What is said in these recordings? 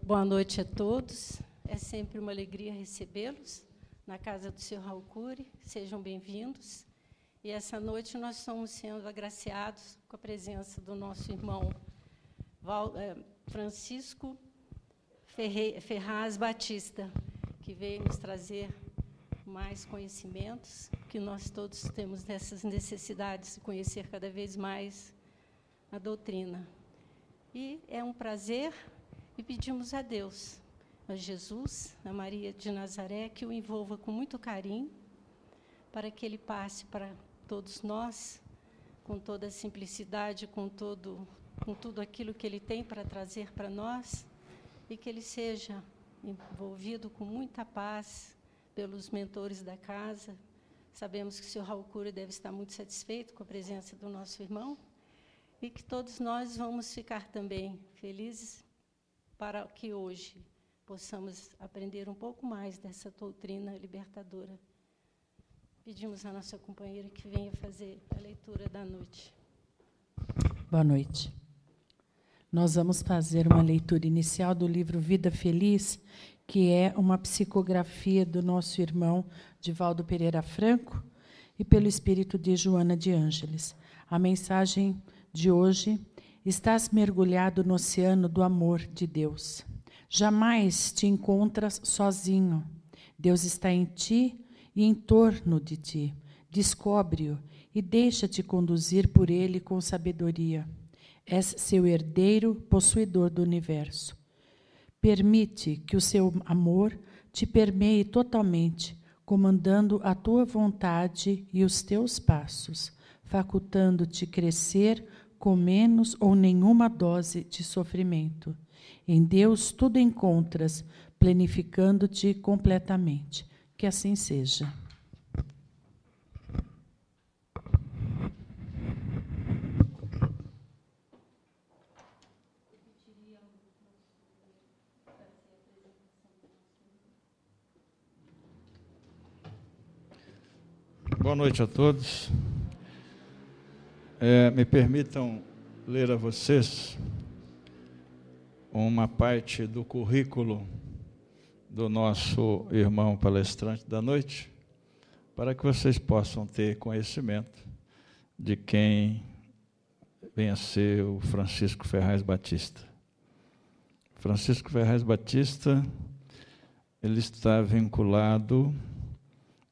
Boa noite a todos. É sempre uma alegria recebê-los na casa do Sr. Raul Cury. Sejam bem-vindos. E essa noite nós estamos sendo agraciados com a presença do nosso irmão Francisco Ferraz Batista, que veio nos trazer mais conhecimentos, que nós todos temos dessas necessidades de conhecer cada vez mais a doutrina. E é um prazer, e pedimos a Deus, a Jesus, a Maria de Nazaré, que o envolva com muito carinho, para que ele passe para todos nós, com toda a simplicidade, com tudo aquilo que ele tem para trazer para nós, e que ele seja envolvido com muita paz pelos mentores da casa. Sabemos que o Sr. Raul Cury deve estar muito satisfeito com a presença do nosso irmão, e que todos nós vamos ficar também felizes para que hoje possamos aprender um pouco mais dessa doutrina libertadora. Pedimos à nossa companheira que venha fazer a leitura da noite. Boa noite. Nós vamos fazer uma leitura inicial do livro Vida Feliz, que é uma psicografia do nosso irmão Divaldo Pereira Franco e pelo espírito de Joana de Ângeles. A mensagem de hoje: estás mergulhado no oceano do amor de Deus. Jamais te encontras sozinho. Deus está em ti e em torno de ti. Descobre-o e deixa-te conduzir por ele com sabedoria. És seu herdeiro, possuidor do universo. Permite que o seu amor te permeie totalmente, comandando a tua vontade e os teus passos, facultando-te crescer com menos ou nenhuma dose de sofrimento. Em Deus tudo encontras, planificando-te completamente. Que assim seja. Boa noite a todos. Me permitam ler a vocês uma parte do currículo do nosso irmão palestrante da noite, para que vocês possam ter conhecimento de quem vem a ser o Francisco Ferraz Batista. Francisco Ferraz Batista, ele está vinculado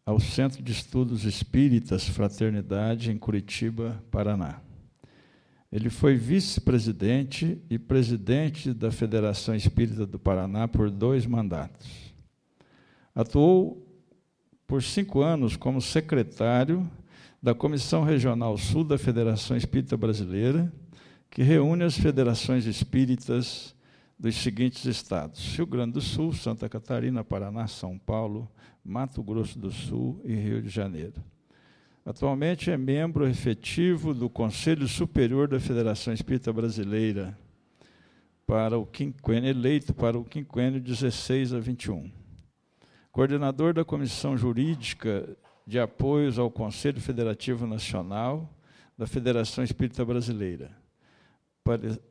ao Centro de Estudos Espíritas Fraternidade, em Curitiba, Paraná. Ele foi vice-presidente e presidente da Federação Espírita do Paraná por 2 mandatos. Atuou por 5 anos como secretário da Comissão Regional Sul da Federação Espírita Brasileira, que reúne as federações espíritas dos seguintes estados: Rio Grande do Sul, Santa Catarina, Paraná, São Paulo, Mato Grosso do Sul e Rio de Janeiro. Atualmente é membro efetivo do Conselho Superior da Federação Espírita Brasileira, eleito para o quinquênio 16 a 21. Coordenador da Comissão Jurídica de Apoios ao Conselho Federativo Nacional da Federação Espírita Brasileira.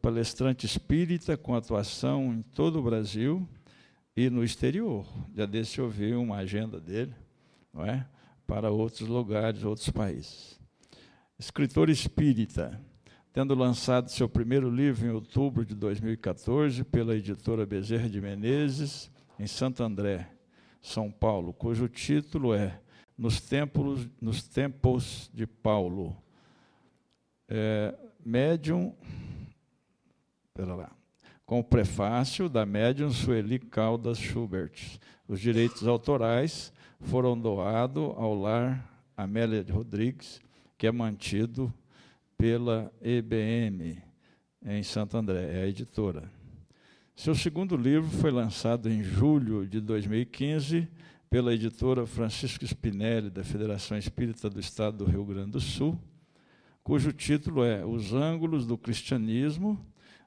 Palestrante espírita com atuação em todo o Brasil e no exterior. Já desse eu vi uma agenda dele, não é? Para outros lugares, outros países. Escritor espírita, tendo lançado seu primeiro livro em outubro de 2014 pela editora Bezerra de Menezes, em Santo André, São Paulo, cujo título é Nos Tempos de Paulo. Médium, com o prefácio da médium Sueli Caldas Schubert. Os direitos autorais foram doados ao Lar Amélia de Rodrigues, que é mantido pela EBM, em Santo André, é a editora. Seu segundo livro foi lançado em julho de 2015 pela editora Francisco Spinelli, da Federação Espírita do Estado do Rio Grande do Sul, cujo título é Os Ângulos do Cristianismo,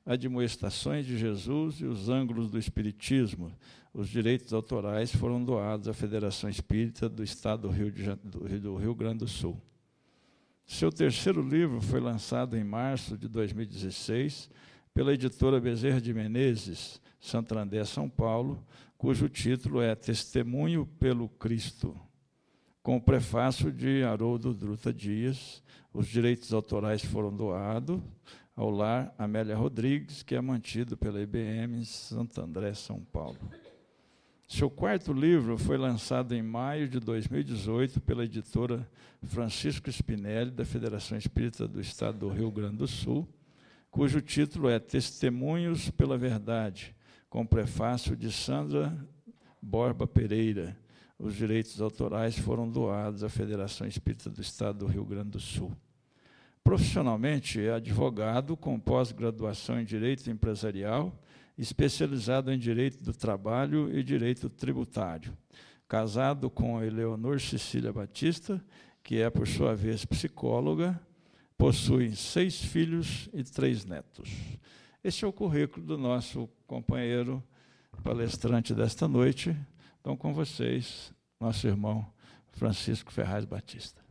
Admoestações de Jesus e os Ângulos do Espiritismo. Os direitos autorais foram doados à Federação Espírita do Estado do Rio Grande do Sul. Seu terceiro livro foi lançado em março de 2016 pela editora Bezerra de Menezes, Santo André, São Paulo, cujo título é Testemunho pelo Cristo, com o prefácio de Haroldo Druta Dias. Os direitos autorais foram doados ao Lar Amélia Rodrigues, que é mantido pela IBM Santo André, São Paulo. Seu quarto livro foi lançado em maio de 2018 pela editora Francisco Spinelli, da Federação Espírita do Estado do Rio Grande do Sul, cujo título é Testemunhos pela Verdade, com prefácio de Sandra Borba Pereira. Os direitos autorais foram doados à Federação Espírita do Estado do Rio Grande do Sul. Profissionalmente, é advogado com pós-graduação em Direito Empresarial, especializado em Direito do Trabalho e Direito Tributário. Casado com Eleonor Cecília Batista, que é, por sua vez, psicóloga, possui 6 filhos e 3 netos. Este é o currículo do nosso companheiro palestrante desta noite. Então, com vocês, nosso irmão Francisco Ferraz Batista.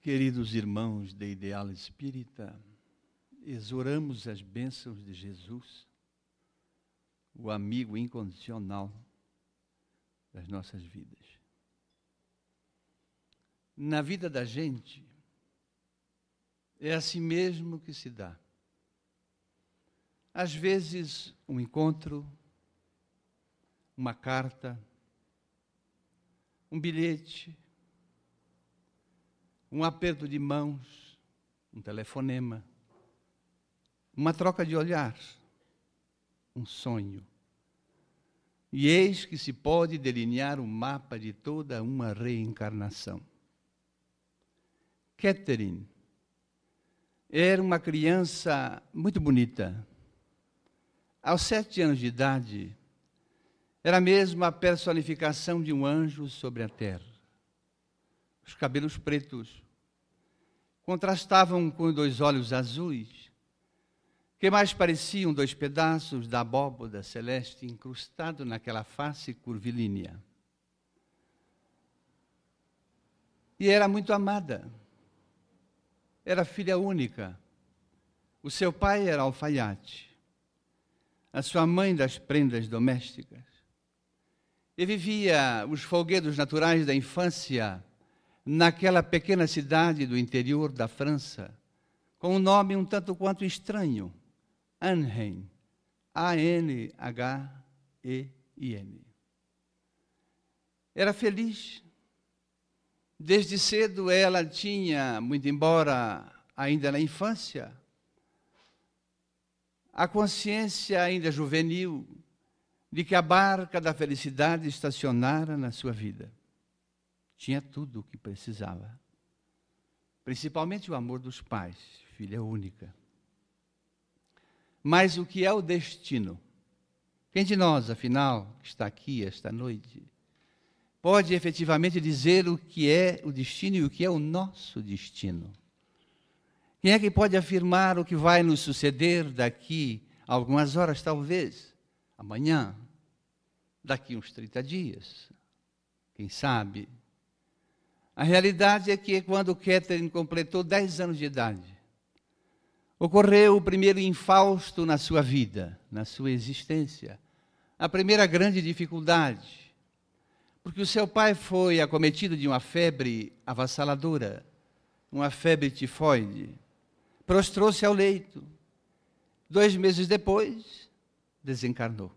Queridos irmãos da Ideal Espírita, exoramos as bênçãos de Jesus, o amigo incondicional das nossas vidas. Na vida da gente, é assim mesmo que se dá. Às vezes, um encontro, uma carta, um bilhete, um aperto de mãos, um telefonema, uma troca de olhar, um sonho. E eis que se pode delinear o mapa de toda uma reencarnação. Catherine era uma criança muito bonita. Aos 7 anos de idade, era mesmo a personificação de um anjo sobre a terra. Os cabelos pretos contrastavam com 2 olhos azuis, que mais pareciam 2 pedaços da abóboda celeste incrustado naquela face curvilínea. E era muito amada. Era filha única. O seu pai era alfaiate, a sua mãe das prendas domésticas. E vivia os folguedos naturais da infância naquela pequena cidade do interior da França, com um nome um tanto quanto estranho, Anheim, A-N-H-E-I-N. Era feliz. Desde cedo ela tinha, muito embora ainda na infância, a consciência ainda juvenil de que a barca da felicidade estacionara na sua vida. Tinha tudo o que precisava, principalmente o amor dos pais, filha única. Mas o que é o destino? Quem de nós, afinal, que está aqui esta noite, pode efetivamente dizer o que é o destino e o que é o nosso destino? Quem é que pode afirmar o que vai nos suceder daqui a algumas horas, talvez, amanhã, daqui uns 30 dias, quem sabe? A realidade é que quando Catherine completou 10 anos de idade, ocorreu o primeiro infausto na sua vida, na sua existência. A primeira grande dificuldade, porque o seu pai foi acometido de uma febre avassaladora, uma febre tifoide. Prostrou-se ao leito. 2 meses depois, desencarnou.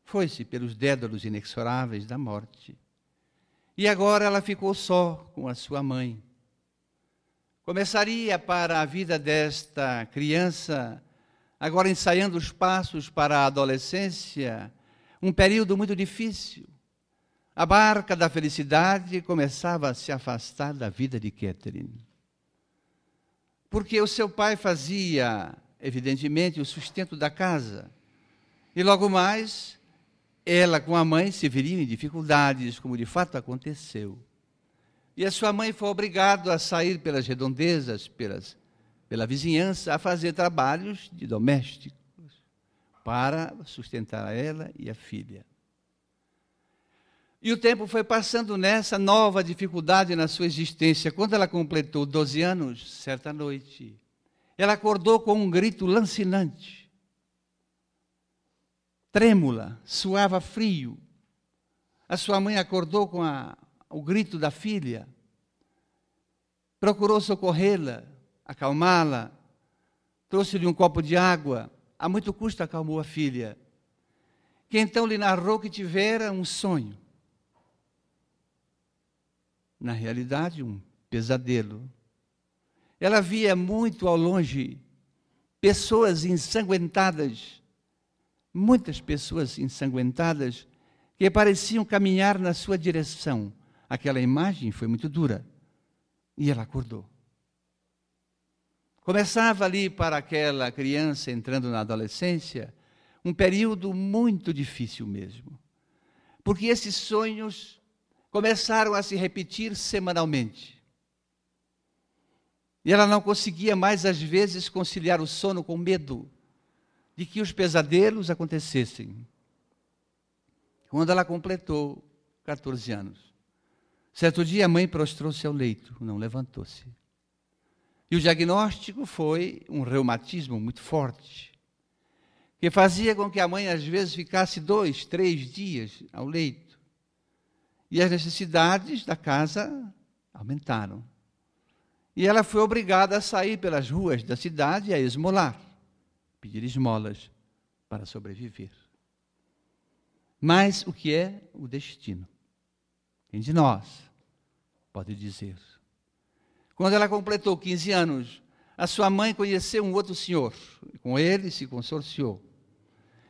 Foi-se pelos dédalos inexoráveis da morte. E agora ela ficou só com a sua mãe. Começaria para a vida desta criança, agora ensaiando os passos para a adolescência, um período muito difícil. A barca da felicidade começava a se afastar da vida de Catherine. Porque o seu pai fazia, evidentemente, o sustento da casa. E logo mais, ela com a mãe se viriam em dificuldades, como de fato aconteceu. E a sua mãe foi obrigada a sair pelas redondezas, pela vizinhança, a fazer trabalhos de domésticos. para sustentar ela e a filha. E o tempo foi passando nessa nova dificuldade na sua existência. Quando ela completou 12 anos, certa noite, ela acordou com um grito lancinante. Trêmula, suava frio. A sua mãe acordou com o grito da filha. Procurou socorrê-la, acalmá-la, trouxe-lhe um copo de água. A muito custo acalmou a filha, que então lhe narrou que tivera um sonho. Na realidade, um pesadelo. Ela via muito ao longe pessoas ensanguentadas, muitas pessoas ensanguentadas, que pareciam caminhar na sua direção. Aquela imagem foi muito dura. E ela acordou. Começava ali para aquela criança entrando na adolescência, um período muito difícil mesmo. Porque esses sonhos começaram a se repetir semanalmente. E ela não conseguia mais, às vezes, conciliar o sono com medo de que os pesadelos acontecessem. Quando ela completou 14 anos, certo dia a mãe prostrou-se ao leito, não levantou-se. E o diagnóstico foi um reumatismo muito forte, que fazia com que a mãe, às vezes, ficasse 2, 3 dias ao leito. E as necessidades da casa aumentaram. E ela foi obrigada a sair pelas ruas da cidade e a esmolar, pedir esmolas para sobreviver. Mas o que é o destino? Quem de nós pode dizer? Quando ela completou 15 anos, a sua mãe conheceu um outro senhor. Com ele se consorciou.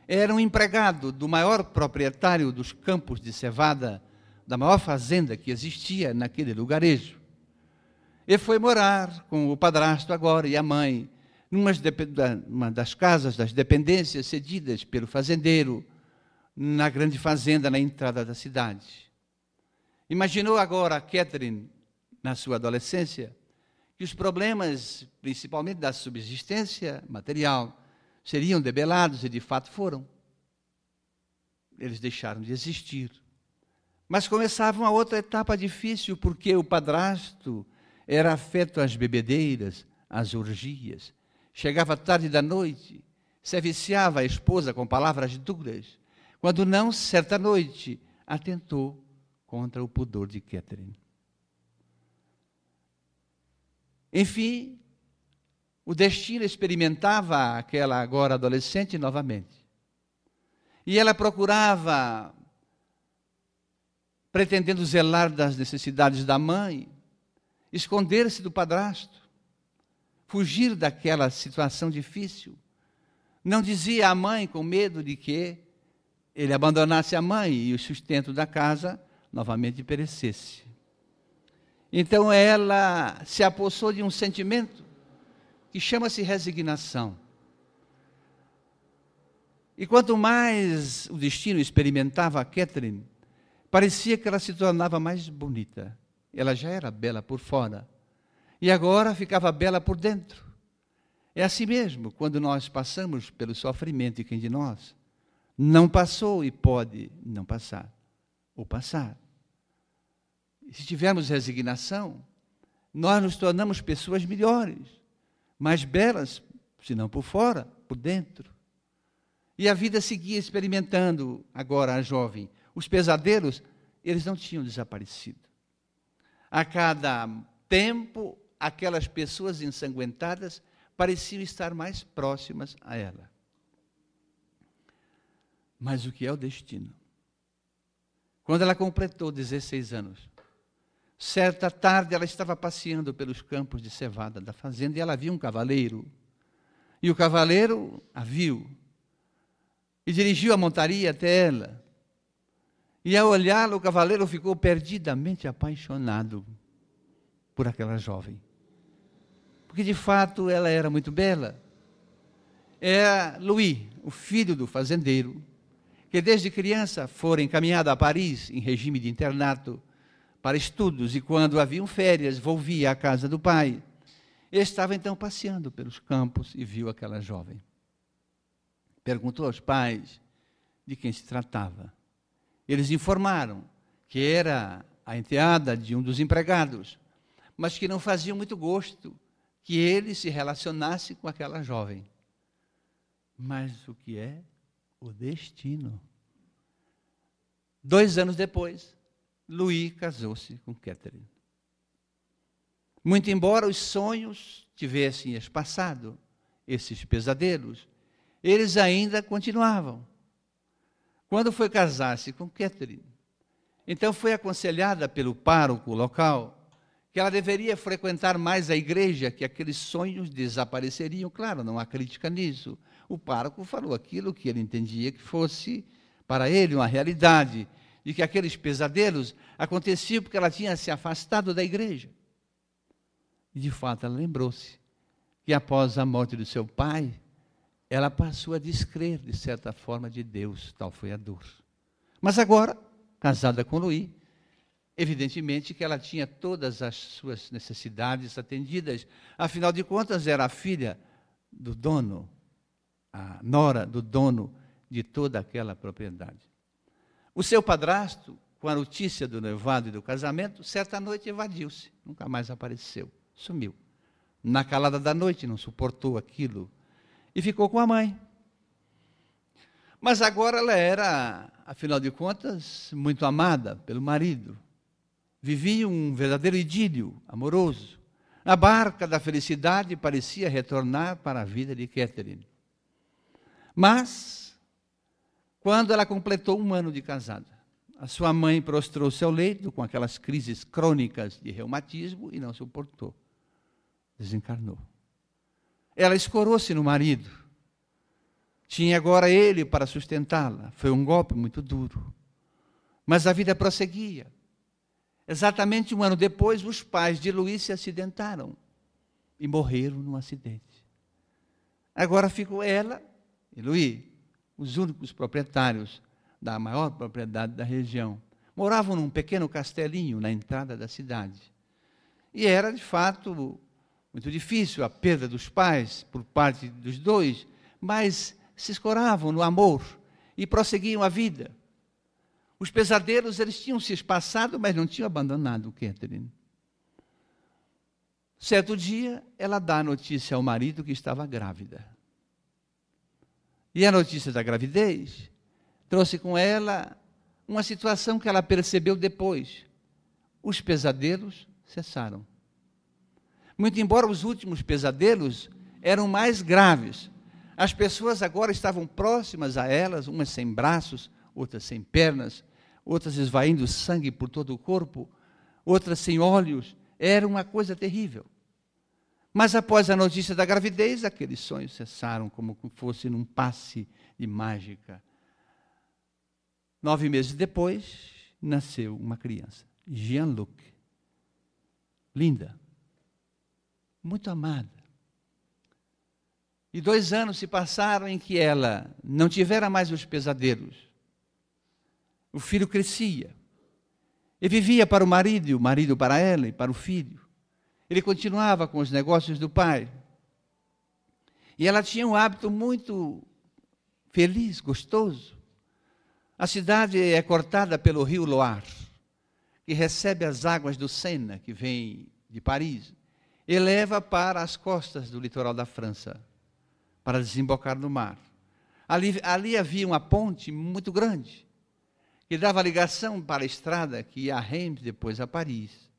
Era um empregado do maior proprietário dos campos de cevada, da maior fazenda que existia naquele lugarejo. Ele foi morar com o padrasto agora e a mãe, numa das casas das dependências cedidas pelo fazendeiro, na grande fazenda na entrada da cidade. Imaginou agora a Catherine, na sua adolescência, que os problemas, principalmente da subsistência material, seriam debelados, e de fato foram. Eles deixaram de existir. Mas começava uma outra etapa difícil, porque o padrasto era afeto às bebedeiras, às orgias. Chegava tarde da noite, se viciava a esposa com palavras duras, quando não, certa noite, atentou contra o pudor de Catherine. Enfim, o destino experimentava aquela agora adolescente novamente. E ela procurava, pretendendo zelar das necessidades da mãe, esconder-se do padrasto, fugir daquela situação difícil. Não dizia à mãe com medo de que ele abandonasse a mãe e o sustento da casa novamente perecesse. Então ela se apossou de um sentimento que chama-se resignação. E quanto mais o destino experimentava a Catherine, parecia que ela se tornava mais bonita. Ela já era bela por fora, e agora ficava bela por dentro. É assim mesmo, quando nós passamos pelo sofrimento, e quem de nós não passou e pode não passar, ou passar. E se tivermos resignação, nós nos tornamos pessoas melhores, mais belas, se não por fora, por dentro. E a vida seguia experimentando, agora a jovem. Os pesadelos, eles não tinham desaparecido. A cada tempo, aquelas pessoas ensanguentadas pareciam estar mais próximas a ela. Mas o que é o destino? Quando ela completou 16 anos, certa tarde ela estava passeando pelos campos de cevada da fazenda e ela viu um cavaleiro. E o cavaleiro a viu e dirigiu a montaria até ela. E ao olhá-la, o cavaleiro ficou perdidamente apaixonado por aquela jovem. Porque, de fato, ela era muito bela. Era Louis, o filho do fazendeiro, que desde criança fora encaminhado a Paris, em regime de internato, para estudos, e quando haviam férias, volvia à casa do pai. Ele estava, então, passeando pelos campos e viu aquela jovem. perguntou aos pais de quem se tratava. Eles informaram que era a enteada de um dos empregados, mas que não fazia muito gosto que ele se relacionasse com aquela jovem. Mas o que é o destino? 2 anos depois, Louis casou-se com Catherine. Muito embora os sonhos tivessem espaçado, esses pesadelos, eles ainda continuavam. Quando foi casar-se com Catherine, então foi aconselhada pelo pároco local que ela deveria frequentar mais a igreja, que aqueles sonhos desapareceriam. Claro, não há crítica nisso. O pároco falou aquilo que ele entendia que fosse para ele uma realidade, de que aqueles pesadelos aconteciam porque ela tinha se afastado da igreja. E, de fato, ela lembrou-se que após a morte do seu pai, ela passou a descrer, de certa forma, de Deus. Tal foi a dor. Mas agora, casada com Louis, evidentemente que ela tinha todas as suas necessidades atendidas. Afinal de contas, era a filha do dono, a nora do dono de toda aquela propriedade. O seu padrasto, com a notícia do noivado e do casamento, certa noite evadiu-se, nunca mais apareceu, sumiu. Na calada da noite, não suportou aquilo e ficou com a mãe. Mas agora ela era, afinal de contas, muito amada pelo marido. Vivia um verdadeiro idílio amoroso. A barca da felicidade parecia retornar para a vida de Catherine. Mas, quando ela completou 1 ano de casada, a sua mãe prostrou-se ao leito com aquelas crises crônicas de reumatismo e não suportou. Desencarnou. Ela escorou-se no marido. Tinha agora ele para sustentá-la. Foi um golpe muito duro. Mas a vida prosseguia. Exatamente 1 ano depois, os pais de Louis se acidentaram e morreram num acidente. Agora ficou ela e Louis, os únicos proprietários da maior propriedade da região. Moravam num pequeno castelinho na entrada da cidade. E era, de fato, muito difícil a perda dos pais por parte dos dois, mas se escoravam no amor e prosseguiam a vida. Os pesadelos, eles tinham se espaçado, mas não tinham abandonado Catherine. Certo dia, ela dá a notícia ao marido que estava grávida. E a notícia da gravidez trouxe com ela uma situação que ela percebeu depois. Os pesadelos cessaram. Muito embora os últimos pesadelos eram mais graves. As pessoas agora estavam próximas a elas, umas sem braços, outras sem pernas, outras esvaindo sangue por todo o corpo, outras sem olhos. Era uma coisa terrível. Mas após a notícia da gravidez, aqueles sonhos cessaram como se fosse num passe de mágica. 9 meses depois, nasceu uma criança, Jean-Luc. Linda, muito amada. E 2 anos se passaram em que ela não tivera mais os pesadelos. O filho crescia. E vivia para o marido, e o marido para ela e para o filho. Ele continuava com os negócios do pai. E ela tinha um hábito muito feliz, gostoso. A cidade é cortada pelo rio Loire, que recebe as águas do Sena, que vem de Paris, e leva para as costas do litoral da França, para desembocar no mar. Ali havia uma ponte muito grande, que dava ligação para a estrada que ia a Reims, depois a Paris.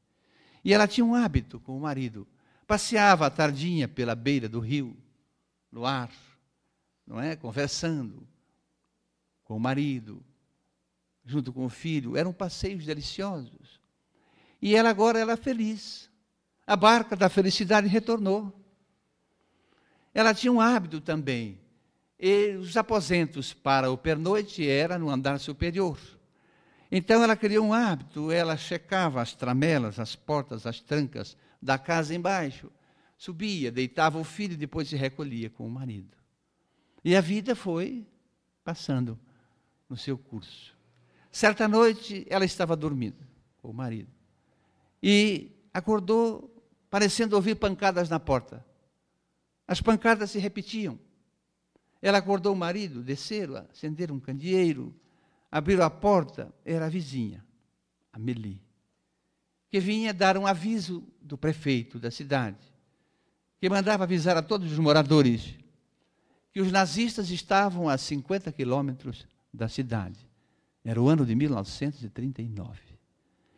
E ela tinha um hábito com o marido. Passeava à tardinha pela beira do rio, no ar, não é? Conversando com o marido, junto com o filho. Eram passeios deliciosos. E ela agora era feliz. A barca da felicidade retornou. Ela tinha um hábito também. E os aposentos para o pernoite era no andar superior. Então ela criou um hábito, ela checava as tramelas, as portas, as trancas da casa embaixo, subia, deitava o filho e depois se recolhia com o marido. E a vida foi passando no seu curso. Certa noite ela estava dormindo com o marido e acordou parecendo ouvir pancadas na porta. As pancadas se repetiam. Ela acordou o marido, desceram, acenderam um candeeiro, abriram a porta, era a vizinha, a Meli, que vinha dar um aviso do prefeito da cidade, que mandava avisar a todos os moradores que os nazistas estavam a 50 quilômetros da cidade. Era o ano de 1939.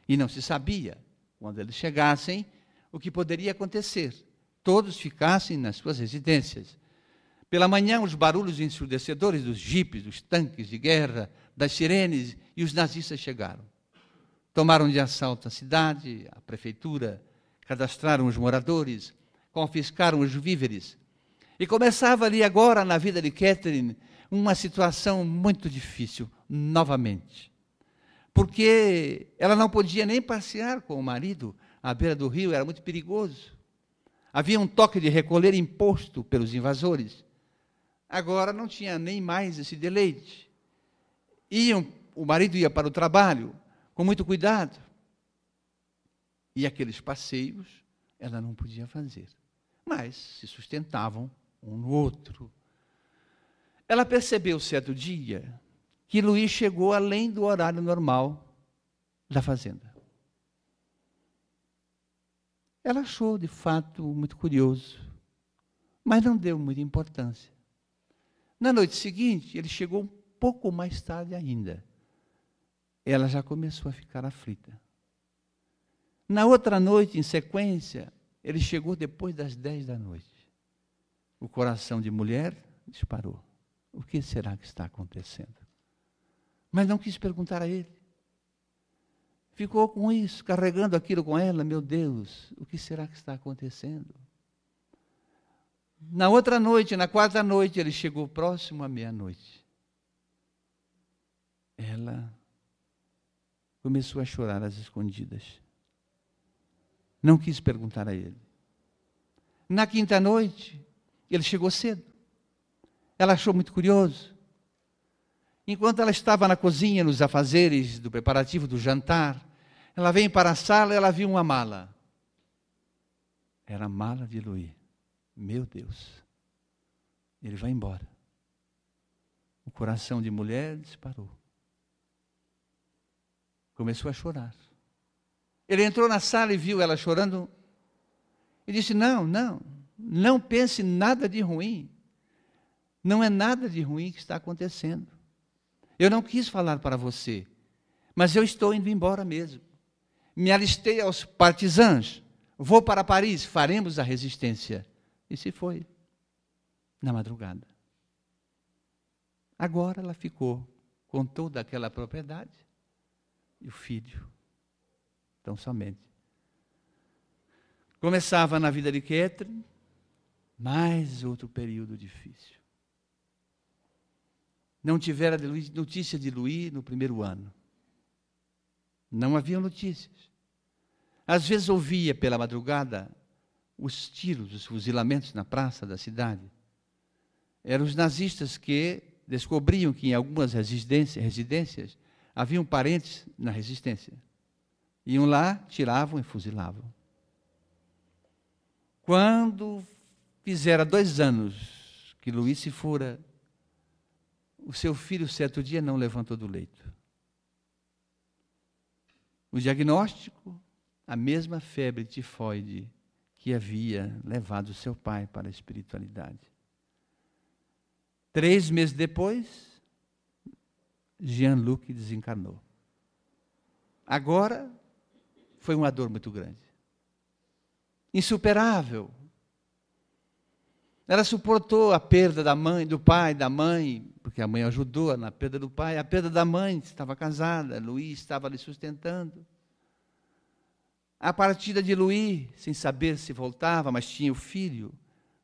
E não se sabia, quando eles chegassem, o que poderia acontecer. Todos ficassem nas suas residências. Pela manhã, os barulhos ensurdecedores dos jipes, dos tanques de guerra, das sirenes, e os nazistas chegaram. Tomaram de assalto a cidade, a prefeitura, cadastraram os moradores, confiscaram os víveres. E começava ali agora, na vida de Catherine, uma situação muito difícil, novamente. Porque ela não podia nem passear com o marido à beira do rio, era muito perigoso. Havia um toque de recolher imposto pelos invasores. Agora não tinha nem mais esse deleite. O marido ia para o trabalho com muito cuidado. E aqueles passeios ela não podia fazer. Mas se sustentavam um no outro. Ela percebeu certo dia que Luiz chegou além do horário normal da fazenda. Ela achou, de fato, muito curioso, mas não deu muita importância. Na noite seguinte, ele chegou um pouco mais tarde ainda. Ela já começou a ficar aflita. Na outra noite, em sequência, ele chegou depois das 10 da noite. O coração de mulher disparou. O que será que está acontecendo? Mas não quis perguntar a ele. Ficou com isso, carregando aquilo com ela. Meu Deus, o que será que está acontecendo? Na outra noite, na quarta noite, ele chegou próximo à meia-noite. Ela começou a chorar às escondidas. Não quis perguntar a ele. Na quinta noite, ele chegou cedo. Ela achou muito curioso. Enquanto ela estava na cozinha, nos afazeres do preparativo do jantar, ela veio para a sala e ela viu uma mala. Era a mala de Luiz. Meu Deus. Ele vai embora. O coração de mulher disparou. Começou a chorar. Ele entrou na sala e viu ela chorando e disse, não pense nada de ruim. Não é nada de ruim que está acontecendo. Eu não quis falar para você, mas eu estou indo embora mesmo. Me alistei aos partisãs, vou para Paris, faremos a resistência. E se foi, na madrugada. Agora ela ficou com toda aquela propriedade e o filho, tão somente. Começava na vida de Catherine, mais outro período difícil. Não tivera notícia de Luiz no primeiro ano. Não havia notícias. Às vezes ouvia pela madrugada os tiros, os fuzilamentos na praça da cidade. Eram os nazistas que descobriam que em algumas residências haviam parentes na resistência. Iam lá, tiravam e fuzilavam. Quando fizera 2 anos que Luiz se fora, o seu filho, certo dia, não levantou do leito. O diagnóstico, a mesma febre tifoide que havia levado seu pai para a espiritualidade. 3 meses depois, Jean-Luc desencarnou. Agora, foi uma dor muito grande. Insuperável. Ela suportou a perda da mãe, do pai, da mãe, porque a mãe ajudou na perda do pai, a perda da mãe, estava casada, Luiz estava lhe sustentando. A partida de Luiz, sem saber se voltava, mas tinha o filho.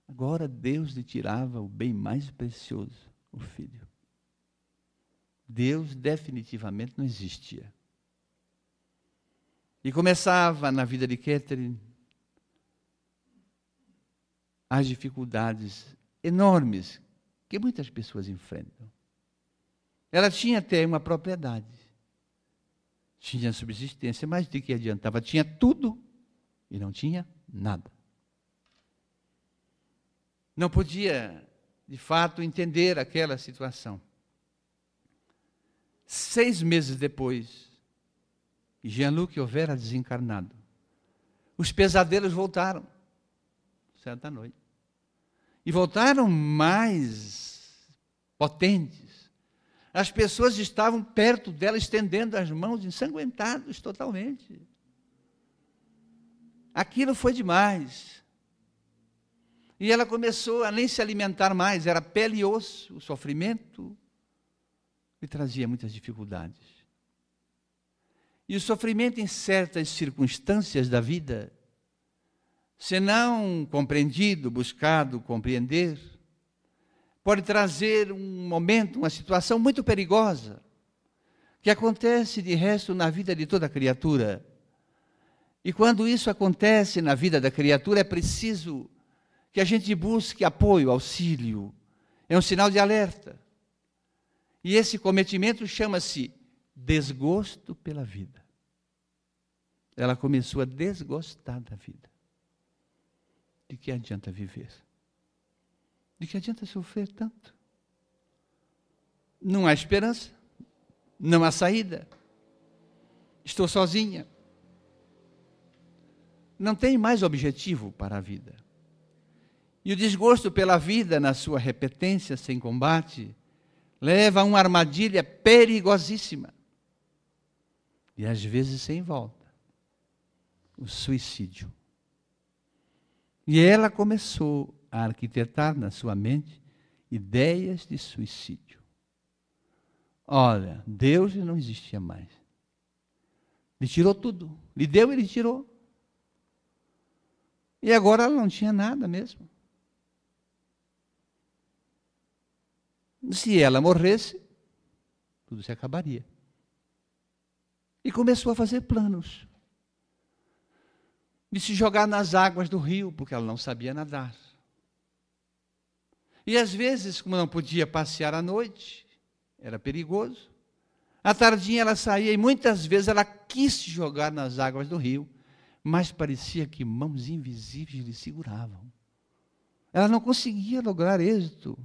Agora Deus lhe tirava o bem mais precioso, o filho. Deus definitivamente não existia. E começava na vida de Catherine as dificuldades enormes que muitas pessoas enfrentam. Ela tinha até uma propriedade, tinha subsistência, mas de que adiantava? Tinha tudo e não tinha nada. Não podia de fato, entender aquela situação. 6 meses depois, Jean-Luc houvera desencarnado, os pesadelos voltaram, certa noite. E voltaram mais potentes. As pessoas estavam perto dela, estendendo as mãos, ensanguentados totalmente. Aquilo foi demais. E ela começou a nem se alimentar mais, era pele e osso, o sofrimento lhe trazia muitas dificuldades. E o sofrimento em certas circunstâncias da vida, se não compreendido, buscado compreender, pode trazer um momento, uma situação muito perigosa, que acontece de resto na vida de toda criatura. E quando isso acontece na vida da criatura, é preciso que a gente busque apoio, auxílio. É um sinal de alerta. E esse cometimento chama-se desgosto pela vida. Ela começou a desgostar da vida. De que adianta viver? De que adianta sofrer tanto? Não há esperança, não há saída. Estou sozinha. Não tem mais objetivo para a vida. E o desgosto pela vida, na sua repetência sem combate, leva a uma armadilha perigosíssima. E às vezes sem volta. O suicídio. E ela começou a arquitetar na sua mente ideias de suicídio. Olha, Deus não existia mais. Lhe tirou tudo. Lhe deu e lhe tirou. E agora ela não tinha nada mesmo. Se ela morresse, tudo se acabaria. E começou a fazer planos de se jogar nas águas do rio, porque ela não sabia nadar. E às vezes, como não podia passear à noite, era perigoso, à tardinha ela saía e muitas vezes ela quis se jogar nas águas do rio, mas parecia que mãos invisíveis lhe seguravam. Ela não conseguia lograr êxito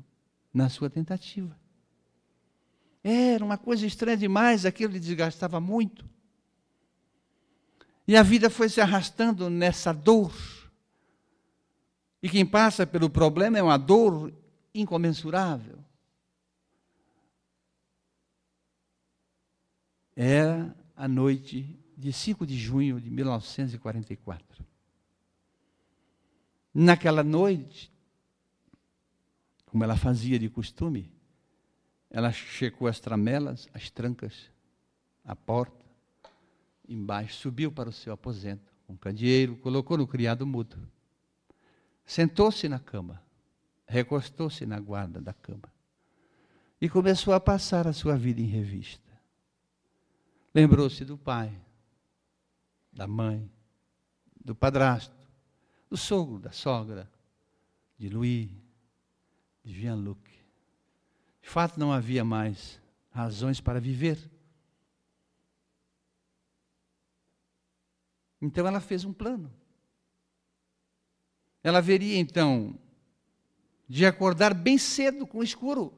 na sua tentativa. Era uma coisa estranha demais, aquilo lhe desgastava muito. E a vida foi se arrastando nessa dor. E quem passa pelo problema é uma dor incomensurável. Era a noite de 5 de junho de 1944. Naquela noite, como ela fazia de costume, ela checou as tramelas, as trancas, a porta, embaixo, subiu para o seu aposento, um candeeiro, colocou no criado mudo. Sentou-se na cama, recostou-se na guarda da cama e começou a passar a sua vida em revista. Lembrou-se do pai, da mãe, do padrasto, do sogro, da sogra, de Louis, de Jean-Luc. De fato, não havia mais razões para viver. Então ela fez um plano. Ela veria então de acordar bem cedo com o escuro.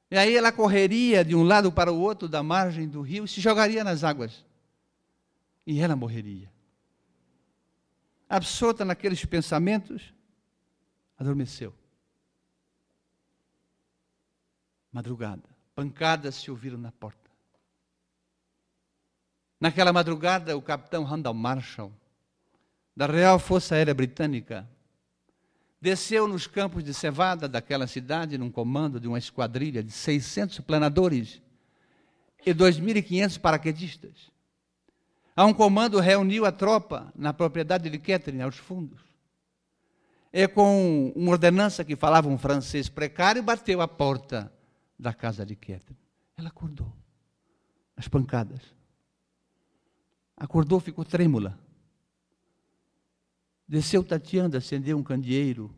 E aí ela correria de um lado para o outro da margem do rio e se jogaria nas águas. E ela morreria. Absorta naqueles pensamentos, adormeceu. Madrugada, pancadas se ouviram na porta. Naquela madrugada, o capitão Randall Marshall, da Real Força Aérea Britânica, desceu nos campos de cevada daquela cidade num comando de uma esquadrilha de 600 planadores e 2.500 paraquedistas. A um comando reuniu a tropa na propriedade de Catherine, aos fundos. E com uma ordenança que falava um francês precário, bateu à porta da casa de Catherine. Ela acordou, as pancadas. Acordou, ficou trêmula. Desceu tateando, acendeu um candeeiro.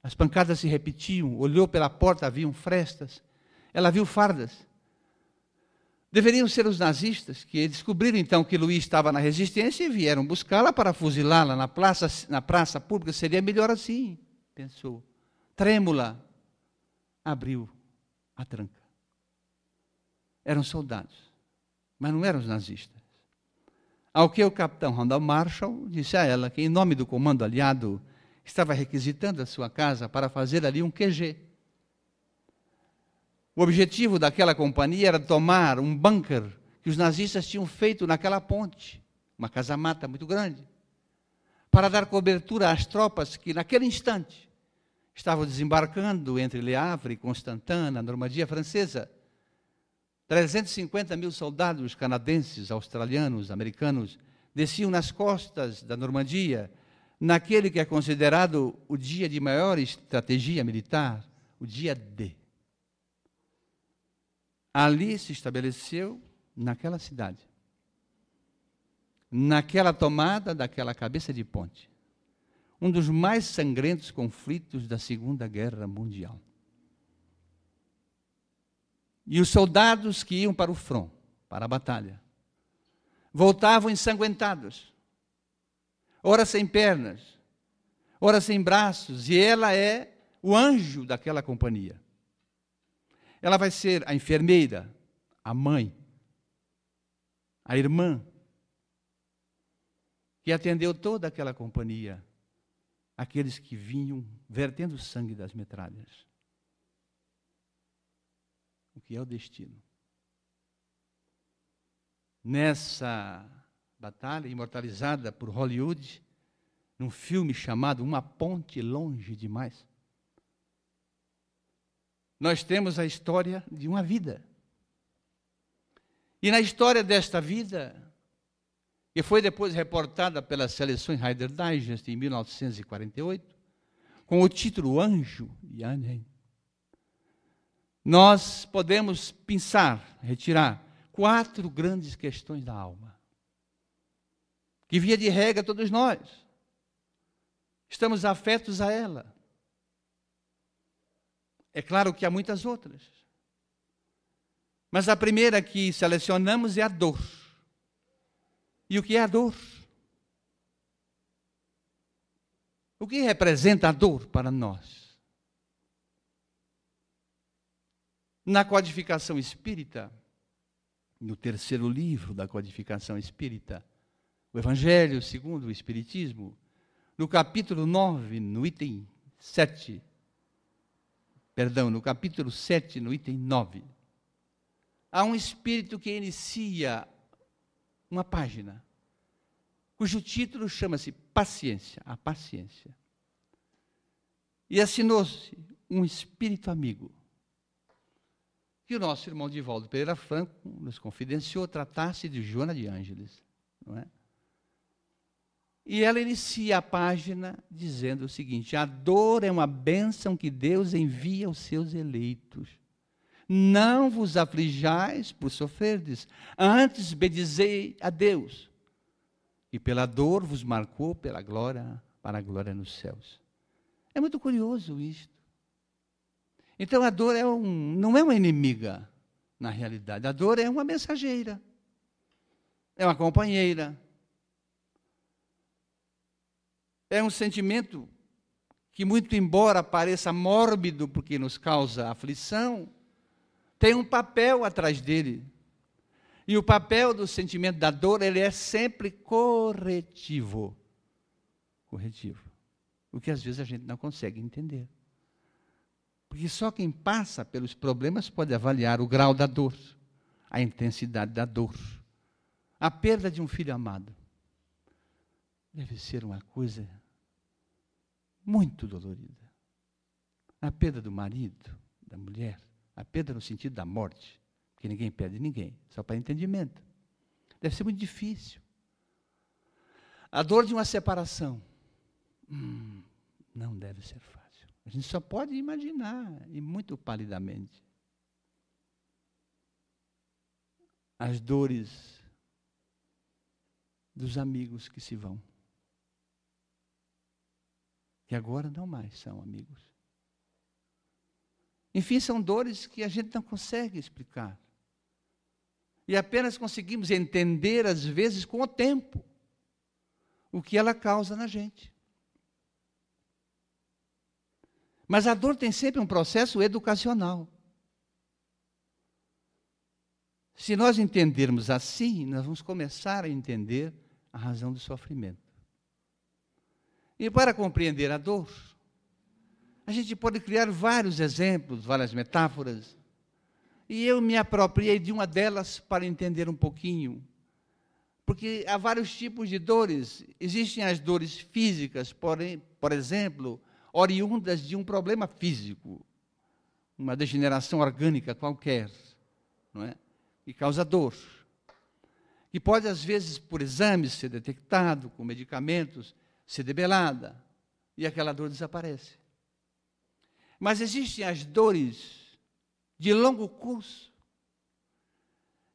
As pancadas se repetiam. Olhou pela porta, haviam frestas. Ela viu fardas. Deveriam ser os nazistas, que descobriram então que Louis estava na resistência e vieram buscá-la para fuzilá-la na praça pública. Seria melhor assim, pensou. trêmula, abriu a tranca. Eram soldados, mas não eram os nazistas. Ao que o capitão Randall Marshall disse a ela que, em nome do comando aliado, estava requisitando a sua casa para fazer ali um QG. O objetivo daquela companhia era tomar um bunker que os nazistas tinham feito naquela ponte, uma casa-mata muito grande, para dar cobertura às tropas que, naquele instante, estavam desembarcando entre Le Havre e Constantin, na Normandia francesa. 350 mil soldados canadenses, australianos, americanos, desciam nas costas da Normandia, naquele que é considerado o dia de maior estratégia militar, o dia D. Ali se estabeleceu, naquela cidade, naquela tomada daquela cabeça de ponte, um dos mais sangrentos conflitos da Segunda Guerra Mundial. E os soldados que iam para o front, para a batalha, voltavam ensanguentados, ora sem pernas, ora sem braços, e ela é o anjo daquela companhia. Ela vai ser a enfermeira, a mãe, a irmã, que atendeu toda aquela companhia, aqueles que vinham vertendo o sangue das metralhas. O que é o destino? Nessa batalha, imortalizada por Hollywood, num filme chamado Uma Ponte Longe Demais, nós temos a história de uma vida. E na história desta vida, que foi depois reportada pelas seleções Reader's Digest em 1948, com o título Anjo e Angel, nós podemos pensar, retirar 4 grandes questões da alma, que via de regra todos nós estamos afetos a ela. É claro que há muitas outras, mas a primeira que selecionamos é a dor. E o que é a dor? O que representa a dor para nós? Na codificação espírita, no 3º livro da codificação espírita, o Evangelho segundo o Espiritismo, no capítulo 9, no item 7, no capítulo 7, no item 9, há um espírito que inicia uma página, cujo título chama-se Paciência, a Paciência. E assinou-se um espírito amigo, que o nosso irmão Divaldo Pereira Franco nos confidenciou, tratasse de Joana de Ângeles, não é? E ela inicia a página dizendo o seguinte: a dor é uma bênção que Deus envia aos seus eleitos. Não vos aflijais por sofrerdes, antes bendizei a Deus, que pela dor vos marcou pela glória, para a glória nos céus. É muito curioso isto. Então a dor não é uma inimiga, na realidade. A dor é uma mensageira, é uma companheira. É um sentimento que, muito embora pareça mórbido, porque nos causa aflição, tem um papel atrás dele. E o papel do sentimento da dor, ele é sempre corretivo. Corretivo. O que às vezes a gente não consegue entender. Porque só quem passa pelos problemas pode avaliar o grau da dor, a intensidade da dor. A perda de um filho amado deve ser uma coisa muito dolorida. A perda do marido, da mulher, a perda no sentido da morte, porque ninguém perde ninguém, só para entendimento. Deve ser muito difícil. A dor de uma separação, não deve ser fácil. A gente só pode imaginar, e muito palidamente. As dores dos amigos que se vão, que agora não mais são amigos. Enfim, são dores que a gente não consegue explicar. E apenas conseguimos entender, às vezes, com o tempo, o que ela causa na gente. Mas a dor tem sempre um processo educacional. Se nós entendermos assim, nós vamos começar a entender a razão do sofrimento. E para compreender a dor, a gente pode criar vários exemplos, várias metáforas. E eu me apropriei de uma delas para entender um pouquinho. Porque há vários tipos de dores. Existem as dores físicas, por exemplo, oriundas de um problema físico, uma degeneração orgânica qualquer, não é? Que causa dor. Que pode, às vezes, por exames, ser detectado, com medicamentos, ser debelada, e aquela dor desaparece. Mas existem as dores de longo curso,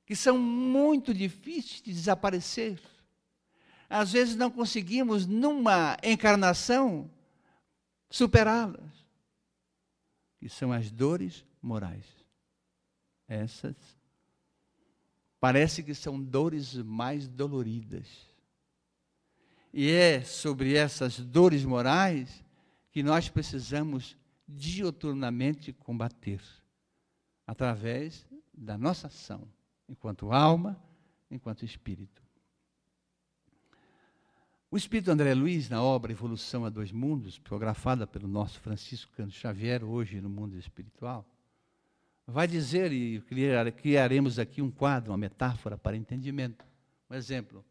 que são muito difíceis de desaparecer. Às vezes não conseguimos, numa encarnação, superá-las, que são as dores morais. Essas parece que são dores mais doloridas. E é sobre essas dores morais que nós precisamos diuturnamente combater, através da nossa ação, enquanto alma, enquanto espírito. O espírito André Luiz, na obra Evolução a Dois Mundos, psicografada pelo nosso Francisco Cândido Xavier, hoje no mundo espiritual, vai dizer, e criaremos aqui um quadro, uma metáfora para entendimento, um exemplo,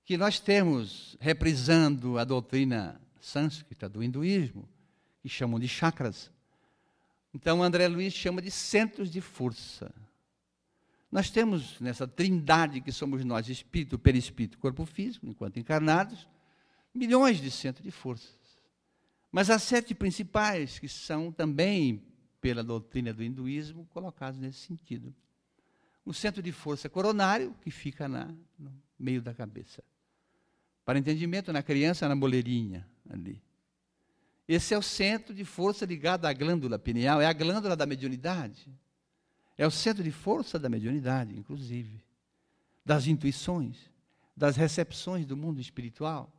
que nós temos, reprisando a doutrina sânscrita do hinduísmo, que chamam de chakras. Então, André Luiz chama de centros de força. Nós temos nessa trindade que somos nós, espírito, perispírito, corpo físico, enquanto encarnados, milhões de centros de forças. Mas há 7 principais que são também, pela doutrina do hinduísmo, colocados nesse sentido. O centro de força coronário, que fica no meio da cabeça. Para entendimento, na criança, na moleirinha, ali. Esse é o centro de força ligado à glândula pineal, é a glândula da mediunidade. É o centro de força da mediunidade, inclusive. Das intuições, das recepções do mundo espiritual,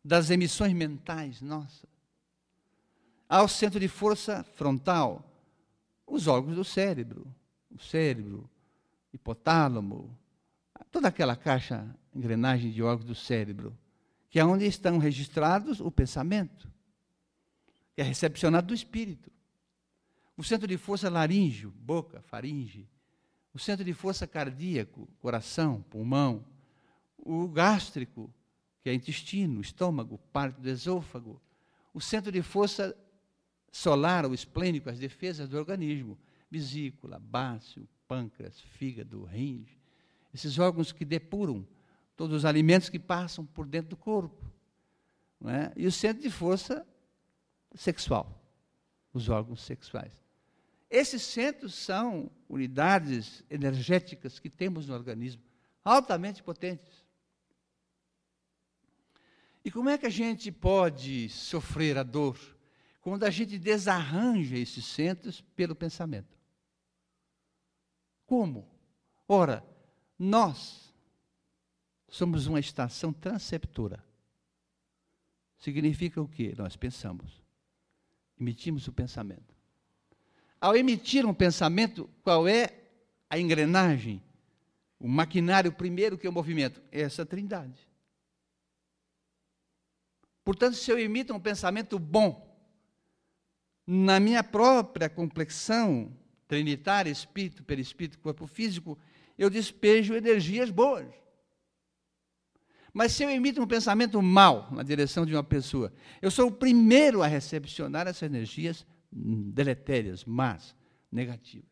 das emissões mentais nossas. Há o centro de força frontal, os órgãos do cérebro, o cérebro, hipotálamo, toda aquela caixa, engrenagem de órgãos do cérebro, que é onde estão registrados o pensamento, que é recepcionado do espírito. O centro de força laríngeo, boca, faringe. O centro de força cardíaco, coração, pulmão. O gástrico, que é intestino, estômago, parte do esôfago. O centro de força solar, ou esplênico, as defesas do organismo. Vesícula, bácio, pâncreas, fígado, rins. Esses órgãos que depuram todos os alimentos que passam por dentro do corpo. Não é? E o centro de força sexual, os órgãos sexuais. Esses centros são unidades energéticas que temos no organismo, altamente potentes. E como é que a gente pode sofrer a dor? Quando a gente desarranja esses centros pelo pensamento. Como? Ora, nós somos uma estação transceptora. Significa o quê? Nós pensamos. Emitimos o pensamento. Ao emitir um pensamento, qual é a engrenagem? O maquinário primeiro que é o movimento? É essa trindade. Portanto, se eu emito um pensamento bom, na minha própria complexão trinitária, espírito, perispírito, corpo físico, eu despejo energias boas. Mas se eu emito um pensamento mau na direção de uma pessoa, eu sou o primeiro a recepcionar essas energias deletérias, más, negativas.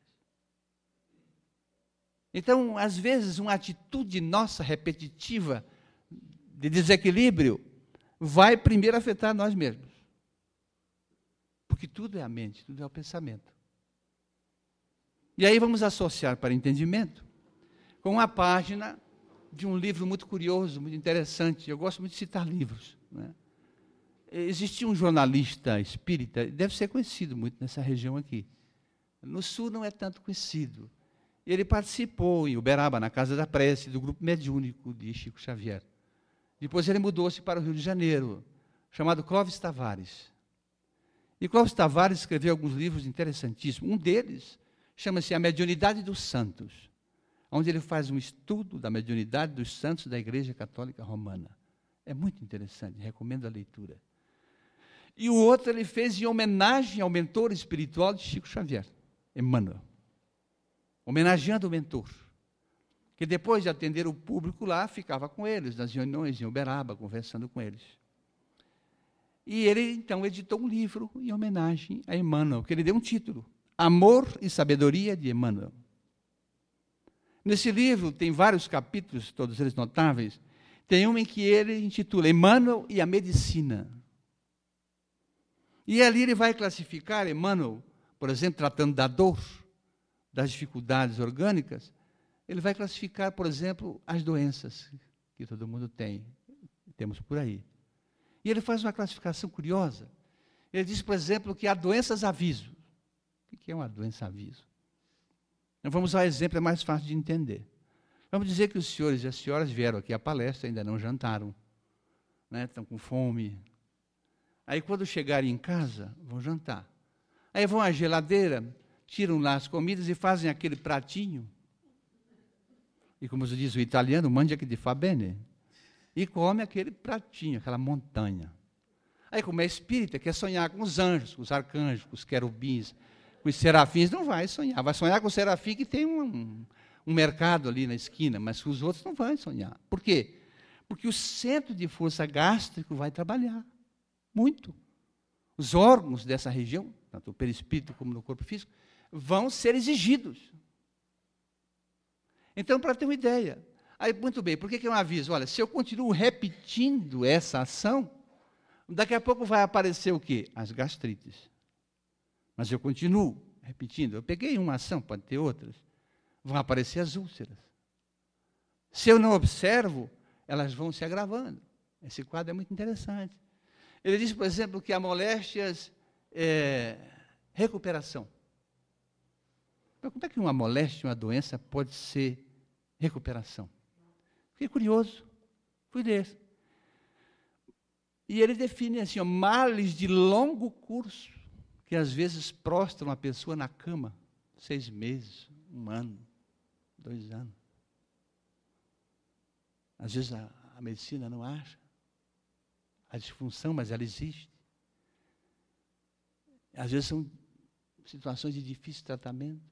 Então, às vezes, uma atitude nossa repetitiva de desequilíbrio vai primeiro afetar nós mesmos. Porque tudo é a mente, tudo é o pensamento. E aí vamos associar para entendimento com uma página de um livro muito curioso, muito interessante. Eu gosto muito de citar livros, né? Existia um jornalista espírita, deve ser conhecido muito nessa região aqui. No sul não é tanto conhecido. Ele participou em Uberaba, na Casa da Prece, do grupo mediúnico de Chico Xavier. Depois ele mudou-se para o Rio de Janeiro, chamado Clóvis Tavares. E Clóvis Tavares escreveu alguns livros interessantíssimos. Um deles chama-se A Mediunidade dos Santos, onde ele faz um estudo da mediunidade dos santos da Igreja Católica Romana. É muito interessante, recomendo a leitura. E o outro ele fez em homenagem ao mentor espiritual de Chico Xavier, Emmanuel. Homenageando o mentor, que depois de atender o público lá, ficava com eles, nas reuniões em Uberaba, conversando com eles. E ele, então, editou um livro em homenagem a Emmanuel, que ele deu um título, Amor e Sabedoria de Emmanuel. Nesse livro tem vários capítulos, todos eles notáveis. Tem um em que ele intitula Emmanuel e a Medicina. E ali ele vai classificar Emmanuel, por exemplo, tratando da dor, das dificuldades orgânicas, ele vai classificar, por exemplo, as doenças que todo mundo tem, temos por aí. E ele faz uma classificação curiosa. Ele diz, por exemplo, que há doenças aviso. O que é uma doença aviso? Então, vamos usar o exemplo, é mais fácil de entender. Vamos dizer que os senhores e as senhoras vieram aqui à palestra, ainda não jantaram, né? Estão com fome. Aí, quando chegarem em casa, vão jantar. Aí vão à geladeira, tiram lá as comidas e fazem aquele pratinho. E como diz o italiano, mangia di fa bene. E come aquele pratinho, aquela montanha. Aí, como é espírita, quer sonhar com os anjos, com os arcanjos, com os querubins, com os serafins, não vai sonhar. Vai sonhar com o serafim que tem um mercado ali na esquina, mas com os outros não vai sonhar. Por quê? Porque o centro de força gástrico vai trabalhar muito. Os órgãos dessa região, tanto no perispírito como no corpo físico, vão ser exigidos. Então, para ter uma ideia, aí, muito bem, por que é um aviso? Olha, se eu continuo repetindo essa ação, daqui a pouco vai aparecer o quê? As gastrites. Mas eu continuo repetindo. Eu peguei uma ação, pode ter outras. Vão aparecer as úlceras. Se eu não observo, elas vão se agravando. Esse quadro é muito interessante. Ele diz, por exemplo, que há moléstias, recuperação. Mas como é que uma moléstia, uma doença, pode ser recuperação? Fiquei curioso, fui ler. E ele define assim, ó, males de longo curso, que às vezes prostram a pessoa na cama, 6 meses, 1 ano, 2 anos. Às vezes a medicina não acha a disfunção, mas ela existe. Às vezes são situações de difícil tratamento.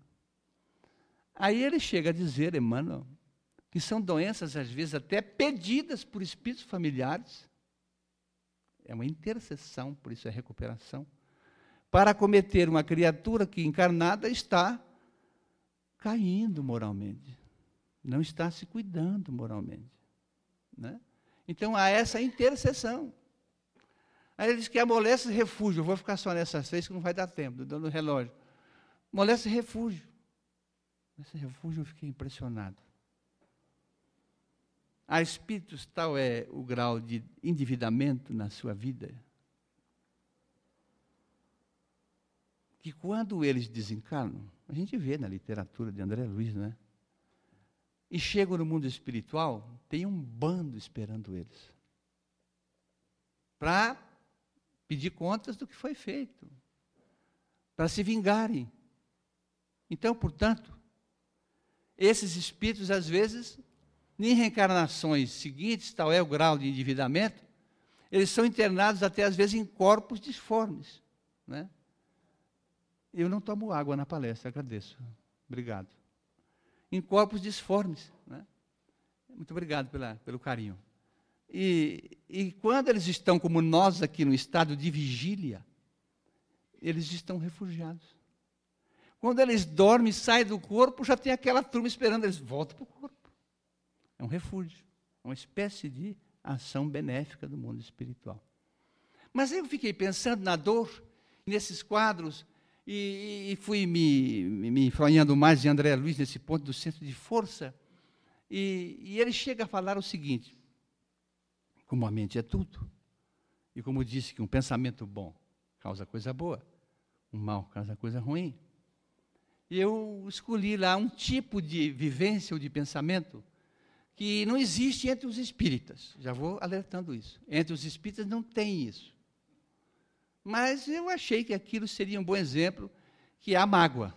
Aí ele chega a dizer, Emmanuel, que são doenças, às vezes, até pedidas por espíritos familiares. É uma intercessão, por isso é recuperação. Para acometer uma criatura que encarnada está caindo moralmente. Não está se cuidando moralmente. Né? Então, há essa intercessão. Aí ele diz que a moléstia refúgio. Eu vou ficar só nessas 3 que não vai dar tempo, dando o relógio. Moléstia refúgio. Nesse refúgio eu fiquei impressionado. Há espíritos, tal é o grau de endividamento na sua vida, que quando eles desencarnam, a gente vê na literatura de André Luiz, né? E chegam no mundo espiritual, tem um bando esperando eles, para pedir contas do que foi feito, para se vingarem. Então, portanto, esses espíritos, às vezes, em reencarnações seguintes, tal é o grau de endividamento, eles são internados até, às vezes, em corpos disformes. Né? Eu não tomo água na palestra, agradeço. Obrigado. Em corpos disformes. Né? Muito obrigado pelo carinho. E quando eles estão, como nós aqui, no estado de vigília, eles estão refugiados. Quando eles dormem, saem do corpo, já tem aquela turma esperando, eles voltam para o corpo. É um refúgio, uma espécie de ação benéfica do mundo espiritual. Mas eu fiquei pensando na dor, nesses quadros, e fui me enfronhando mais em André Luiz, nesse ponto do centro de força, e ele chega a falar o seguinte, como a mente é tudo, e como disse que um pensamento bom causa coisa boa, um mal causa coisa ruim, e eu escolhi lá um tipo de vivência ou de pensamento que não existe entre os espíritas. Já vou alertando isso. Entre os espíritas não tem isso. Mas eu achei que aquilo seria um bom exemplo, que é a mágoa.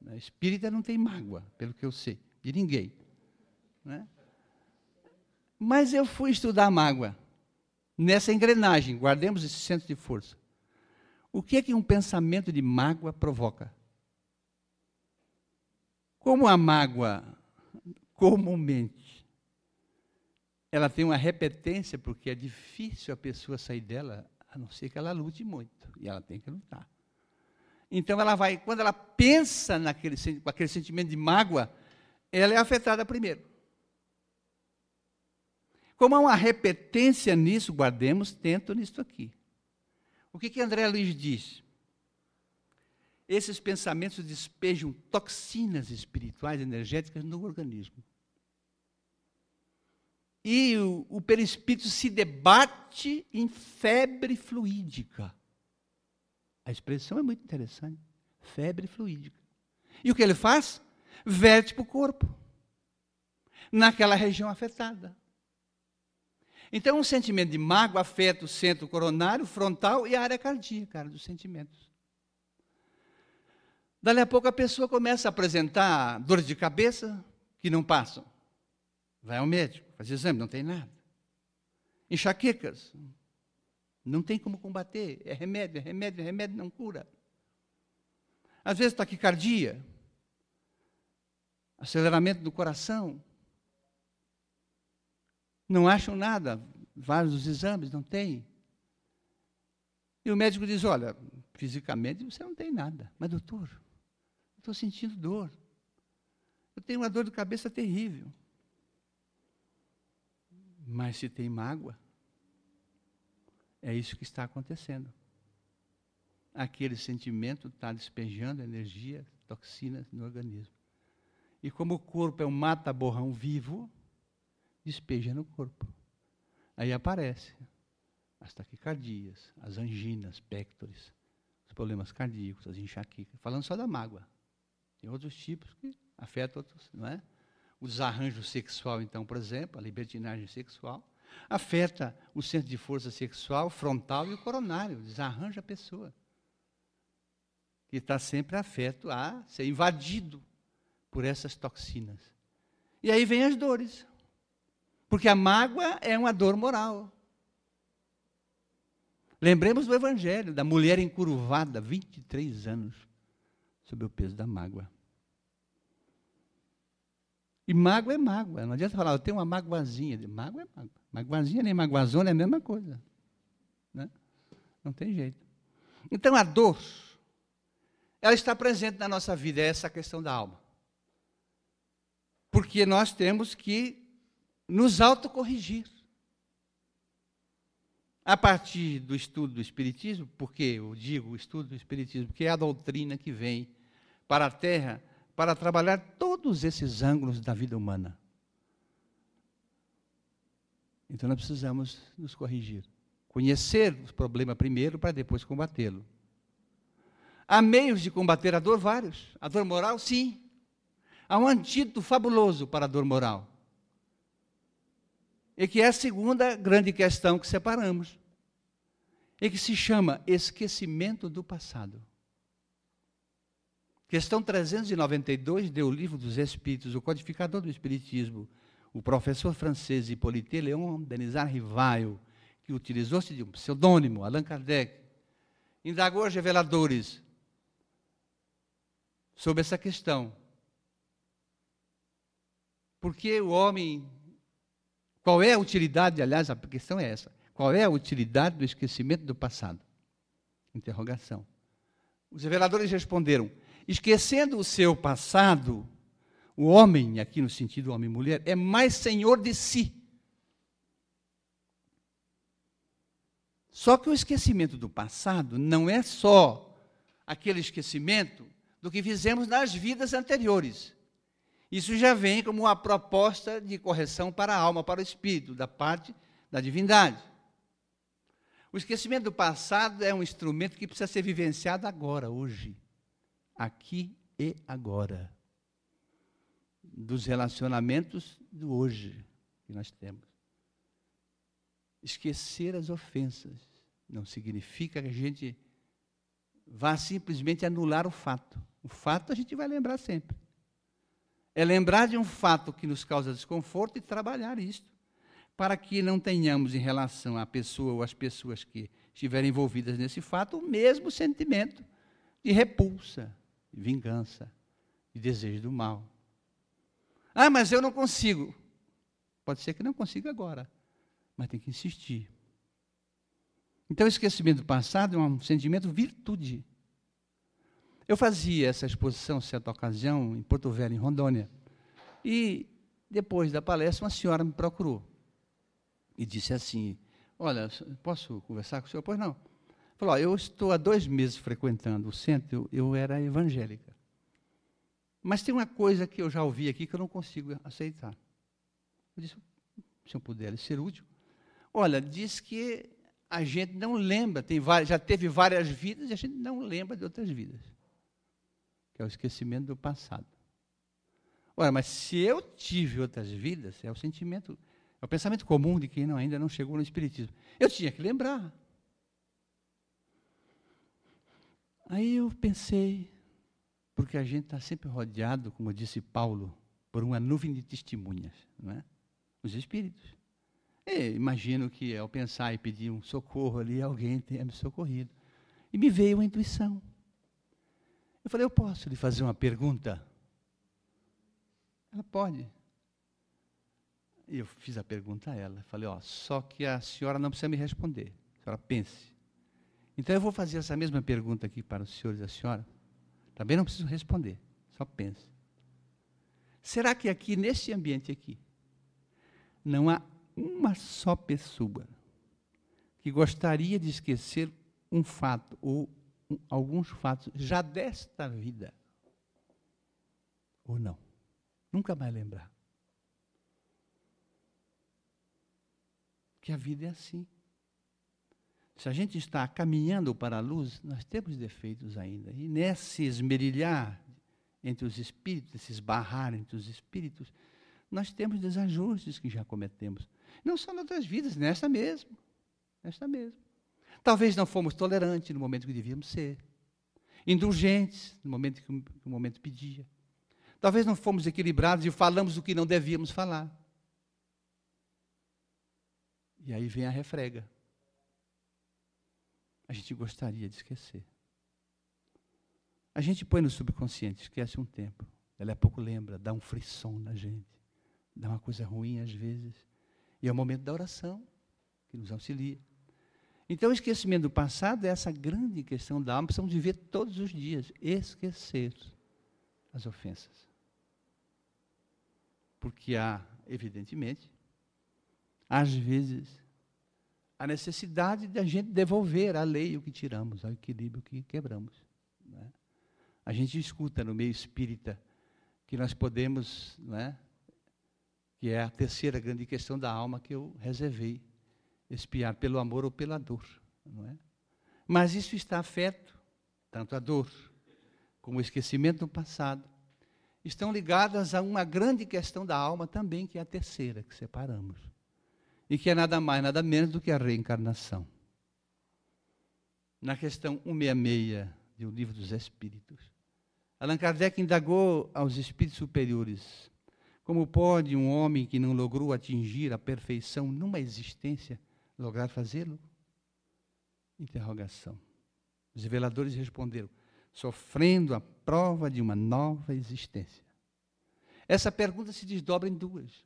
A espírita não tem mágoa, pelo que eu sei, de ninguém. Né? Mas eu fui estudar a mágoa, nessa engrenagem, guardemos esse centro de força. O que é que um pensamento de mágoa provoca? Como a mágoa, comumente, ela tem uma repetência, porque é difícil a pessoa sair dela, a não ser que ela lute muito, e ela tem que lutar. Então, ela vai, quando ela pensa com aquele sentimento de mágoa, ela é afetada primeiro. Como há uma repetência nisso, guardemos, tento nisso aqui. O que André Luiz diz? Esses pensamentos despejam toxinas espirituais, energéticas no organismo. E o perispírito se debate em febre fluídica. A expressão é muito interessante. Febre fluídica. E o que ele faz? Verte para o corpo, naquela região afetada. Então, um sentimento de mágoa afeta o centro coronário, frontal e a área cardíaca, a área dos sentimentos. Dali a pouco a pessoa começa a apresentar dores de cabeça que não passam. Vai ao médico, faz exame, não tem nada. Enxaquecas, não tem como combater, é remédio, não cura. Às vezes taquicardia, aceleramento do coração, não acham nada, vários exames, não tem. E o médico diz, olha, fisicamente você não tem nada, mas doutor, eu estou sentindo dor, eu tenho uma dor de cabeça terrível. Mas se tem mágoa, é isso que está acontecendo. Aquele sentimento está despejando energia, toxinas no organismo. E como o corpo é um mata-borrão vivo, despeja no corpo. Aí aparece as taquicardias, as anginas, pectores, os problemas cardíacos, as enxaquecas. Falando só da mágoa. Tem outros tipos que afetam outros, não é? O desarranjo sexual, então, por exemplo, a libertinagem sexual, afeta o centro de força sexual, frontal e o coronário, desarranja a pessoa. Que está sempre afeto a ser invadido por essas toxinas. E aí vem as dores. Porque a mágoa é uma dor moral. Lembremos do Evangelho, da mulher encurvada, 23 anos, sob o peso da mágoa. E mágoa é mágoa. Não adianta falar, eu tenho uma magoazinha. Mágoa é mágoa. Magoazinha nem magoazona é a mesma coisa. Né? Não tem jeito. Então, a dor, ela está presente na nossa vida, é essa a questão da alma. Porque nós temos que nos autocorrigir. A partir do estudo do Espiritismo, porque eu digo o estudo do Espiritismo, porque é a doutrina que vem para a Terra para trabalhar todos esses ângulos da vida humana. Então, nós precisamos nos corrigir. Conhecer o problema primeiro, para depois combatê-lo. Há meios de combater a dor, vários. A dor moral, sim. Há um antídoto fabuloso para a dor moral. E que é a segunda grande questão que separamos. E que se chama esquecimento do passado. Questão 392 do Livro dos Espíritos, o codificador do Espiritismo, o professor francês Hippolyte Léon Denisard Rivail, que utilizou-se de um pseudônimo, Allan Kardec, indagou aos reveladores sobre essa questão. Porque o homem, qual é a utilidade, aliás, a questão é essa, qual é a utilidade do esquecimento do passado? Interrogação. Os reveladores responderam, esquecendo o seu passado, o homem, aqui no sentido homem e mulher, é mais senhor de si. Só que o esquecimento do passado não é só aquele esquecimento do que fizemos nas vidas anteriores. Isso já vem como uma proposta de correção para a alma, para o espírito, da parte da divindade. O esquecimento do passado é um instrumento que precisa ser vivenciado agora, hoje. Aqui e agora. Dos relacionamentos do hoje que nós temos. Esquecer as ofensas. não significa que a gente vá simplesmente anular o fato. O fato a gente vai lembrar sempre. É lembrar de um fato que nos causa desconforto e trabalhar isto, para que não tenhamos em relação à pessoa ou às pessoas que estiverem envolvidas nesse fato o mesmo sentimento de repulsa, de vingança, de desejo do mal. Ah, mas eu não consigo. Pode ser que não consiga agora, mas tem que insistir. Então, o esquecimento do passado é um sentimento virtude. Eu fazia essa exposição, certa ocasião, em Porto Velho, em Rondônia, e depois da palestra, uma senhora me procurou e disse assim: olha, posso conversar com o senhor? Pois não. Falou: eu estou há 2 meses frequentando o centro, eu era evangélica. Mas tem uma coisa que eu já ouvi aqui que eu não consigo aceitar. Eu disse: se eu puder ser útil. Olha, diz que a gente não lembra, já teve várias vidas e a gente não lembra de outras vidas. Que é o esquecimento do passado. Ora, mas se eu tive outras vidas, é o sentimento, é o pensamento comum de quem ainda não chegou no Espiritismo. Eu tinha que lembrar. Aí eu pensei, porque a gente está sempre rodeado, como disse Paulo, por uma nuvem de testemunhas, não é? Os espíritos. E imagino que ao pensar e pedir um socorro ali, alguém tenha me socorrido. E me veio uma intuição. Eu falei: eu posso lhe fazer uma pergunta? Ela: pode. E eu fiz a pergunta a ela. Falei: só que a senhora não precisa me responder. A senhora pense. Então eu vou fazer essa mesma pergunta aqui para os senhores e a senhora. Também não preciso responder, só pense. Será que aqui, nesse ambiente aqui, não há uma só pessoa que gostaria de esquecer um fato ou alguns fatos já desta vida? Ou não? Nunca mais lembrar. Que a vida é assim. Se a gente está caminhando para a luz, nós temos defeitos ainda. E nesse esmerilhar entre os espíritos, esse esbarrar entre os espíritos, nós temos desajustes que já cometemos. Não só em outras vidas, nesta mesmo. Nesta mesmo. Talvez não fomos tolerantes no momento que devíamos ser. Indulgentes no momento que o momento pedia. Talvez não fomos equilibrados e falamos o que não devíamos falar. E aí vem a refrega. A gente gostaria de esquecer. A gente põe no subconsciente, esquece um tempo. Ela a pouco lembra, dá um frisson na gente. Dá uma coisa ruim às vezes. E é o momento da oração que nos auxilia. Então, o esquecimento do passado é essa grande questão da alma. Precisamos viver todos os dias. Esquecer as ofensas. Porque há, evidentemente, às vezes, a necessidade de a gente devolver à lei o que tiramos, ao equilíbrio que quebramos. Não é? A gente escuta no meio espírita que nós podemos, não é? Que é a terceira grande questão da alma que eu reservei, expiar pelo amor ou pela dor. Não é? Mas isso está afeto, tanto a dor como o esquecimento do passado, estão ligadas a uma grande questão da alma também, que é a terceira, que separamos. E que é nada mais, nada menos do que a reencarnação. Na questão 166 do Livro dos Espíritos, Allan Kardec indagou aos espíritos superiores: como pode um homem que não logrou atingir a perfeição numa existência lograr fazê-lo? Interrogação. Os reveladores responderam: sofrendo a prova de uma nova existência. Essa pergunta se desdobra em duas.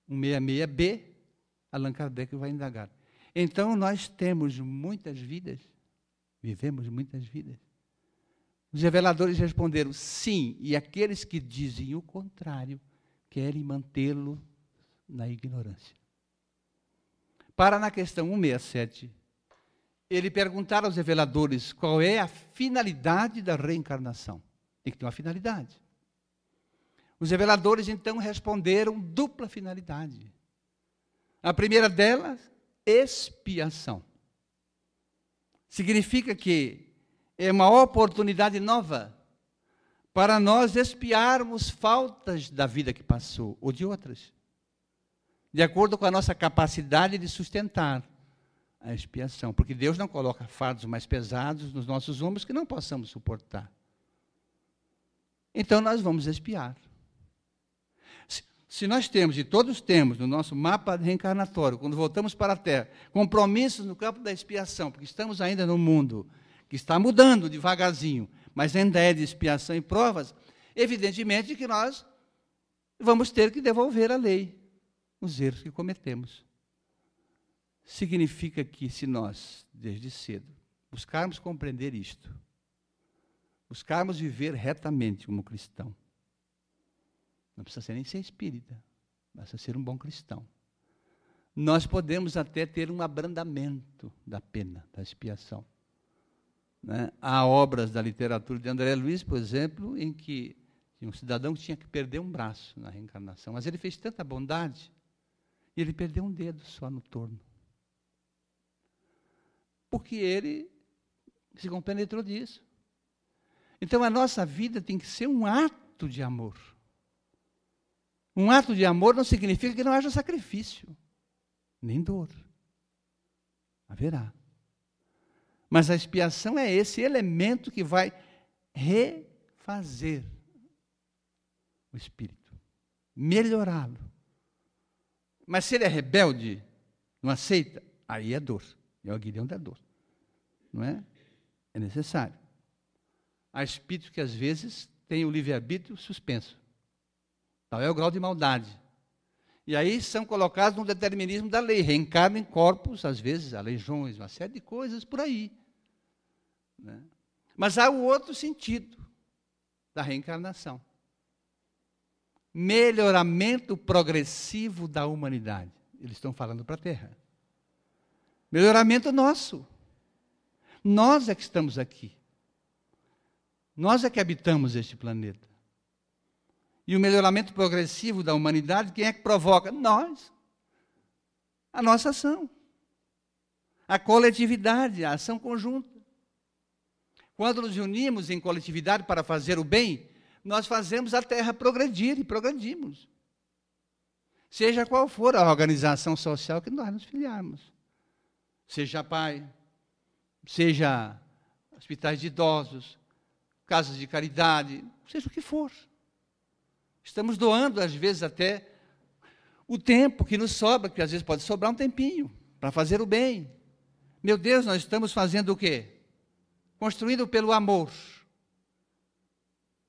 166b, Allan Kardec vai indagar. Então, nós temos muitas vidas, vivemos muitas vidas. Os reveladores responderam: sim, e aqueles que dizem o contrário querem mantê-lo na ignorância. Para na questão 167, ele perguntar aos reveladores qual é a finalidade da reencarnação. Tem que ter uma finalidade. Os reveladores, então, responderam dupla finalidade. A primeira delas, expiação. Significa que é uma oportunidade nova para nós expiarmos faltas da vida que passou, ou de outras, de acordo com a nossa capacidade de sustentar a expiação, porque Deus não coloca fardos mais pesados nos nossos ombros que não possamos suportar. Então nós vamos expiar. Se nós temos, e todos temos, no nosso mapa reencarnatório, quando voltamos para a Terra, compromissos no campo da expiação, porque estamos ainda num mundo que está mudando devagarzinho, mas ainda é de expiação e provas, evidentemente que nós vamos ter que devolver à lei os erros que cometemos. Significa que se nós, desde cedo, buscarmos compreender isto, buscarmos viver retamente como cristão, não precisa ser nem ser espírita, basta ser um bom cristão, nós podemos até ter um abrandamento da pena, da expiação. Né? Há obras da literatura de André Luiz, por exemplo, em que um cidadão tinha que perder um braço na reencarnação, mas ele fez tanta bondade, e ele perdeu um dedo só no torno. Porque ele se compenetrou disso. Então a nossa vida tem que ser um ato de amor. Um ato de amor não significa que não haja sacrifício, nem dor. Haverá. Mas a expiação é esse elemento que vai refazer o espírito, melhorá-lo. Mas se ele é rebelde, não aceita, aí é dor. É o aguilhão da dor. Não é? É necessário. Há espíritos que às vezes têm o livre-arbítrio suspenso. Tal é o grau de maldade. E aí são colocados no determinismo da lei, reencarnam em corpos, às vezes, aleijões, uma série de coisas por aí. Né? Mas há o outro sentido da reencarnação. Melhoramento progressivo da humanidade. Eles estão falando para a Terra. Melhoramento nosso. Nós é que estamos aqui. Nós é que habitamos este planeta. E o melhoramento progressivo da humanidade, quem é que provoca? Nós. A nossa ação. A coletividade, a ação conjunta. Quando nos unimos em coletividade para fazer o bem, nós fazemos a Terra progredir e progredimos. Seja qual for a organização social que nós nos filiarmos. Seja pai, seja hospitais de idosos, casas de caridade, seja o que for. Estamos doando, às vezes, até o tempo que nos sobra, que às vezes pode sobrar um tempinho, para fazer o bem. Meu Deus, nós estamos fazendo o quê? Construindo pelo amor.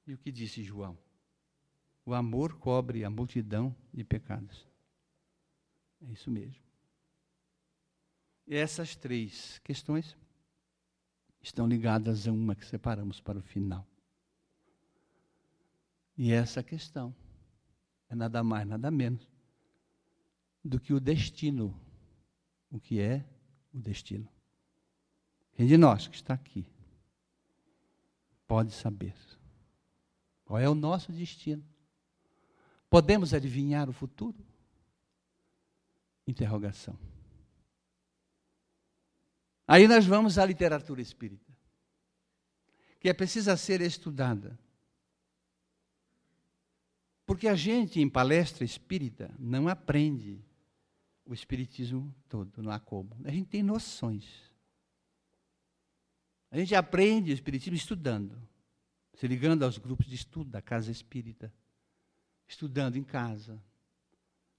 E o que disse João? O amor cobre a multidão de pecados. É isso mesmo. E essas três questões estão ligadas a uma que separamos para o final. E essa questão é nada mais, nada menos do que o destino. O que é o destino? Quem de nós que está aqui pode saber qual é o nosso destino? Podemos adivinhar o futuro? Interrogação. Aí nós vamos à literatura espírita, que é precisa ser estudada. Porque a gente, em palestra espírita, não aprende o espiritismo todo, não há como. A gente tem noções. A gente aprende o espiritismo estudando, se ligando aos grupos de estudo da casa espírita, estudando em casa.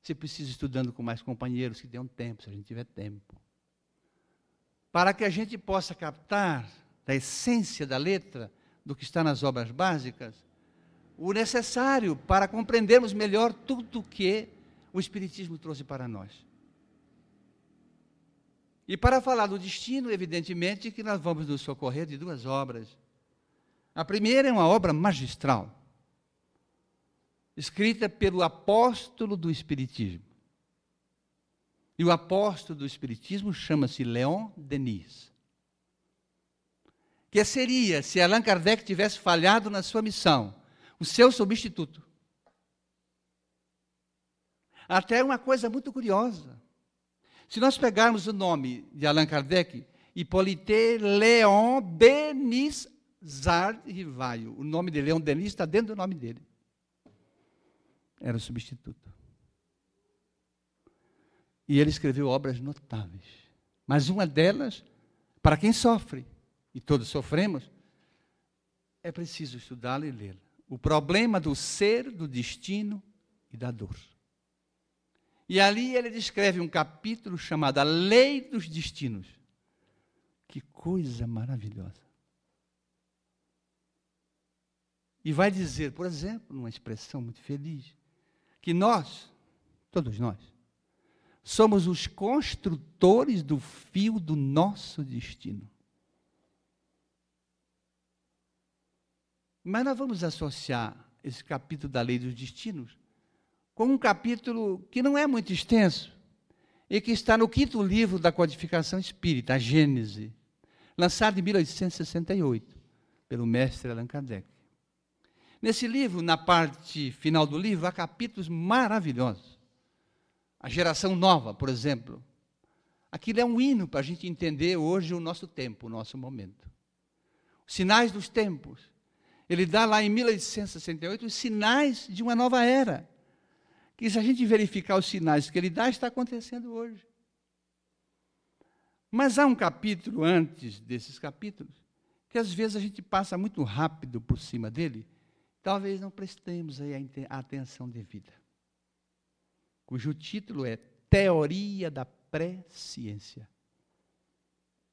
Se precisa, estudando com mais companheiros que tenham tempo, se a gente tiver tempo. Para que a gente possa captar da essência da letra, do que está nas obras básicas, o necessário para compreendermos melhor tudo o que o Espiritismo trouxe para nós. E para falar do destino, evidentemente, que nós vamos nos socorrer de duas obras. A primeira é uma obra magistral, escrita pelo apóstolo do Espiritismo. E o apóstolo do Espiritismo chama-se Leon Denis. Que seria, se Allan Kardec tivesse falhado na sua missão, o seu substituto. Até uma coisa muito curiosa. Se nós pegarmos o nome de Allan Kardec, Hippolyte Léon Denis Sard Rivaio, o nome de Leon Denis está dentro do nome dele. Era o substituto. E ele escreveu obras notáveis, Mas uma delas, para quem sofre, e todos sofremos, é preciso estudá-la e lê-la. O problema do ser, do destino e da dor. E ali ele descreve um capítulo chamado A Lei dos Destinos. Que coisa maravilhosa. E vai dizer, por exemplo, numa expressão muito feliz, que nós, todos nós, somos os construtores do fio do nosso destino. Mas nós vamos associar esse capítulo da Lei dos Destinos com um capítulo que não é muito extenso e que está no 5º livro da Codificação Espírita, a Gênese, lançado em 1868, pelo mestre Allan Kardec. Nesse livro, na parte final do livro, há capítulos maravilhosos. A geração nova, por exemplo. Aquilo é um hino para a gente entender hoje o nosso tempo, o nosso momento. Os sinais dos tempos. Ele dá lá em 1868 os sinais de uma nova era. Que se a gente verificar os sinais que ele dá, está acontecendo hoje. Mas há um capítulo antes desses capítulos, que às vezes a gente passa muito rápido por cima dele, talvez não prestemos aí a atenção devida. Cujo título é Teoria da Presciência.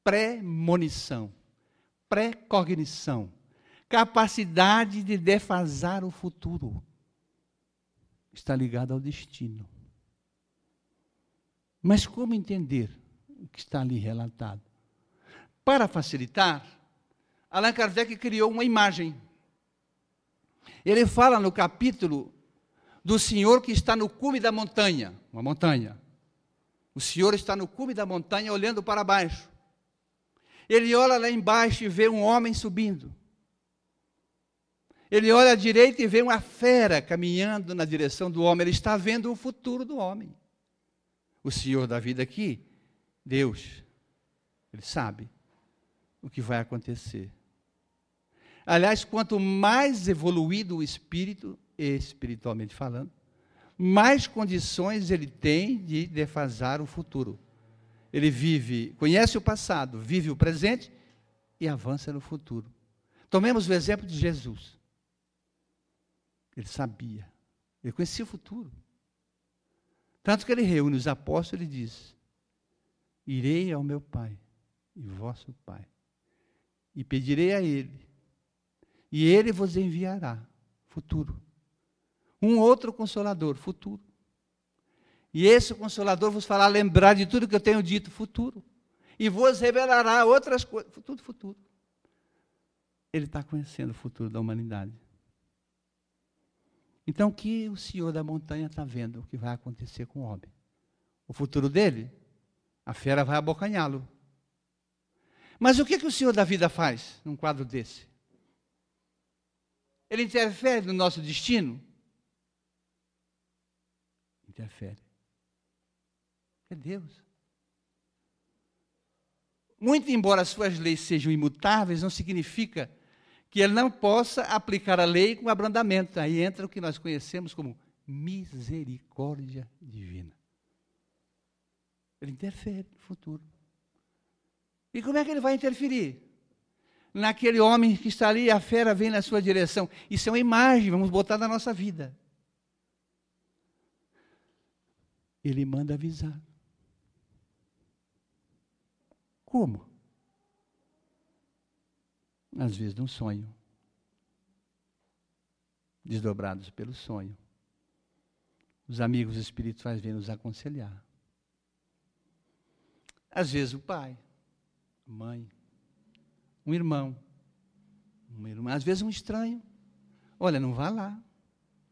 Premonição, precognição, capacidade de defasar o futuro. Está ligado ao destino. Mas como entender o que está ali relatado? Para facilitar, Allan Kardec criou uma imagem. Ele fala no capítulo do senhor que está no cume da montanha, uma montanha. O senhor está no cume da montanha olhando para baixo. Ele olha lá embaixo e vê um homem subindo. Ele olha à direita e vê uma fera caminhando na direção do homem. Ele está vendo o futuro do homem. O Senhor da vida aqui, Deus, Ele sabe o que vai acontecer. Aliás, quanto mais evoluído o espírito, espiritualmente falando, mais condições ele tem de defasar o futuro. Ele conhece o passado, vive o presente e avança no futuro. Tomemos o exemplo de Jesus. Ele sabia, ele conhecia o futuro. Tanto que ele reúne os apóstolos e diz: irei ao meu Pai e vosso Pai, e pedirei a Ele, e Ele vos enviará, futuro, um outro Consolador, futuro. E esse Consolador vos fará lembrar de tudo que eu tenho dito, futuro, e vos revelará outras coisas, tudo futuro. Ele está conhecendo o futuro da humanidade. Então, o que o Senhor da montanha está vendo? O que vai acontecer com o homem? O futuro dele? A fera vai abocanhá-lo. Mas o que o Senhor da vida faz num quadro desse? Ele interfere no nosso destino? Interfere. É Deus. Muito embora as suas leis sejam imutáveis, não significa que ele não possa aplicar a lei com abrandamento. Aí entra o que nós conhecemos como misericórdia divina. Ele interfere no futuro. E como é que ele vai interferir? Naquele homem que está ali, a fera vem na sua direção. Isso é uma imagem, vamos botar na nossa vida. Ele manda avisar. Como? Às vezes num sonho. Desdobrados pelo sonho. Os amigos espirituais vêm nos aconselhar. Às vezes o pai, a mãe, um irmão, uma irmã, às vezes um estranho. Olha, não vá lá,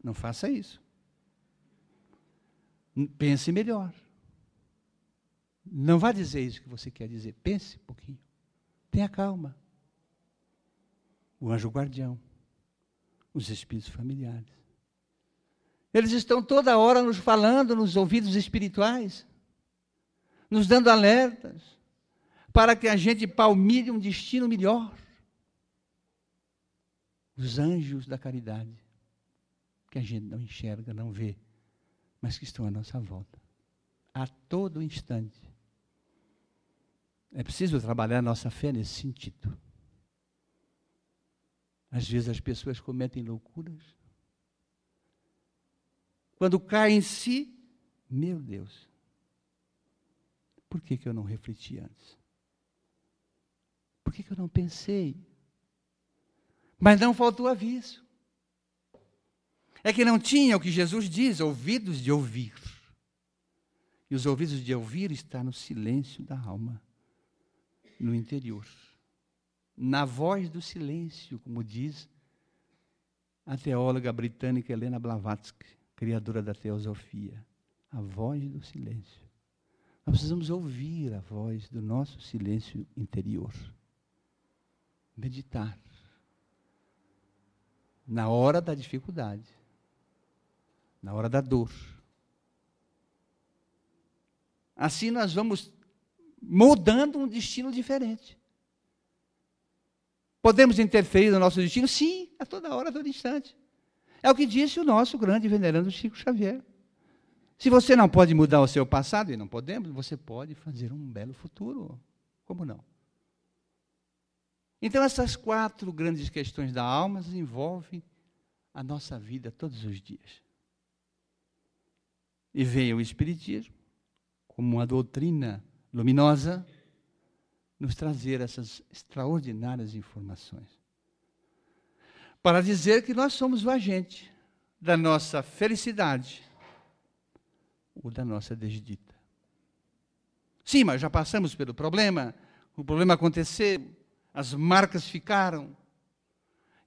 não faça isso. Pense melhor. Não vá dizer isso que você quer dizer. Pense um pouquinho. Tenha calma. O anjo guardião, os espíritos familiares. Eles estão toda hora nos falando nos ouvidos espirituais, nos dando alertas, para que a gente palmilhe um destino melhor. Os anjos da caridade, que a gente não enxerga, não vê, mas que estão à nossa volta, a todo instante. É preciso trabalhar nossa fé nesse sentido. Às vezes as pessoas cometem loucuras. Quando caem em si, meu Deus, por que eu não refleti antes? Por que eu não pensei? Mas não faltou aviso. É que não tinha o que Jesus diz, ouvidos de ouvir. E os ouvidos de ouvir estão no silêncio da alma, no interior. Na voz do silêncio, como diz a teóloga britânica Helena Blavatsky, criadora da teosofia. A voz do silêncio. Nós precisamos ouvir a voz do nosso silêncio interior. Meditar. Na hora da dificuldade. Na hora da dor. Assim nós vamos moldando um destino diferente. Podemos interferir no nosso destino? Sim, a toda hora, a todo instante. É o que disse o nosso grande venerando Chico Xavier. Se você não pode mudar o seu passado, e não podemos, você pode fazer um belo futuro. Como não? Então, essas 4 grandes questões da alma envolvem a nossa vida todos os dias. E vem o Espiritismo, como uma doutrina luminosa, nos trazer essas extraordinárias informações. Para dizer que nós somos o agente da nossa felicidade ou da nossa desdita. Sim, mas já passamos pelo problema, o problema aconteceu, as marcas ficaram,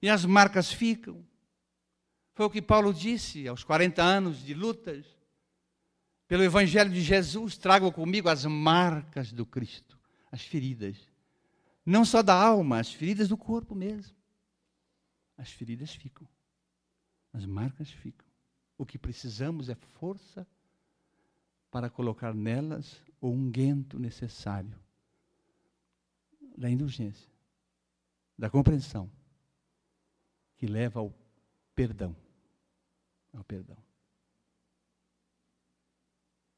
e as marcas ficam. Foi o que Paulo disse aos 40 anos de lutas. Pelo Evangelho de Jesus, trago comigo as marcas do Cristo, as feridas. Não só da alma, as feridas do corpo mesmo. As feridas ficam, as marcas ficam. O que precisamos é força para colocar nelas o unguento necessário da indulgência, da compreensão, que leva ao perdão. Ao perdão.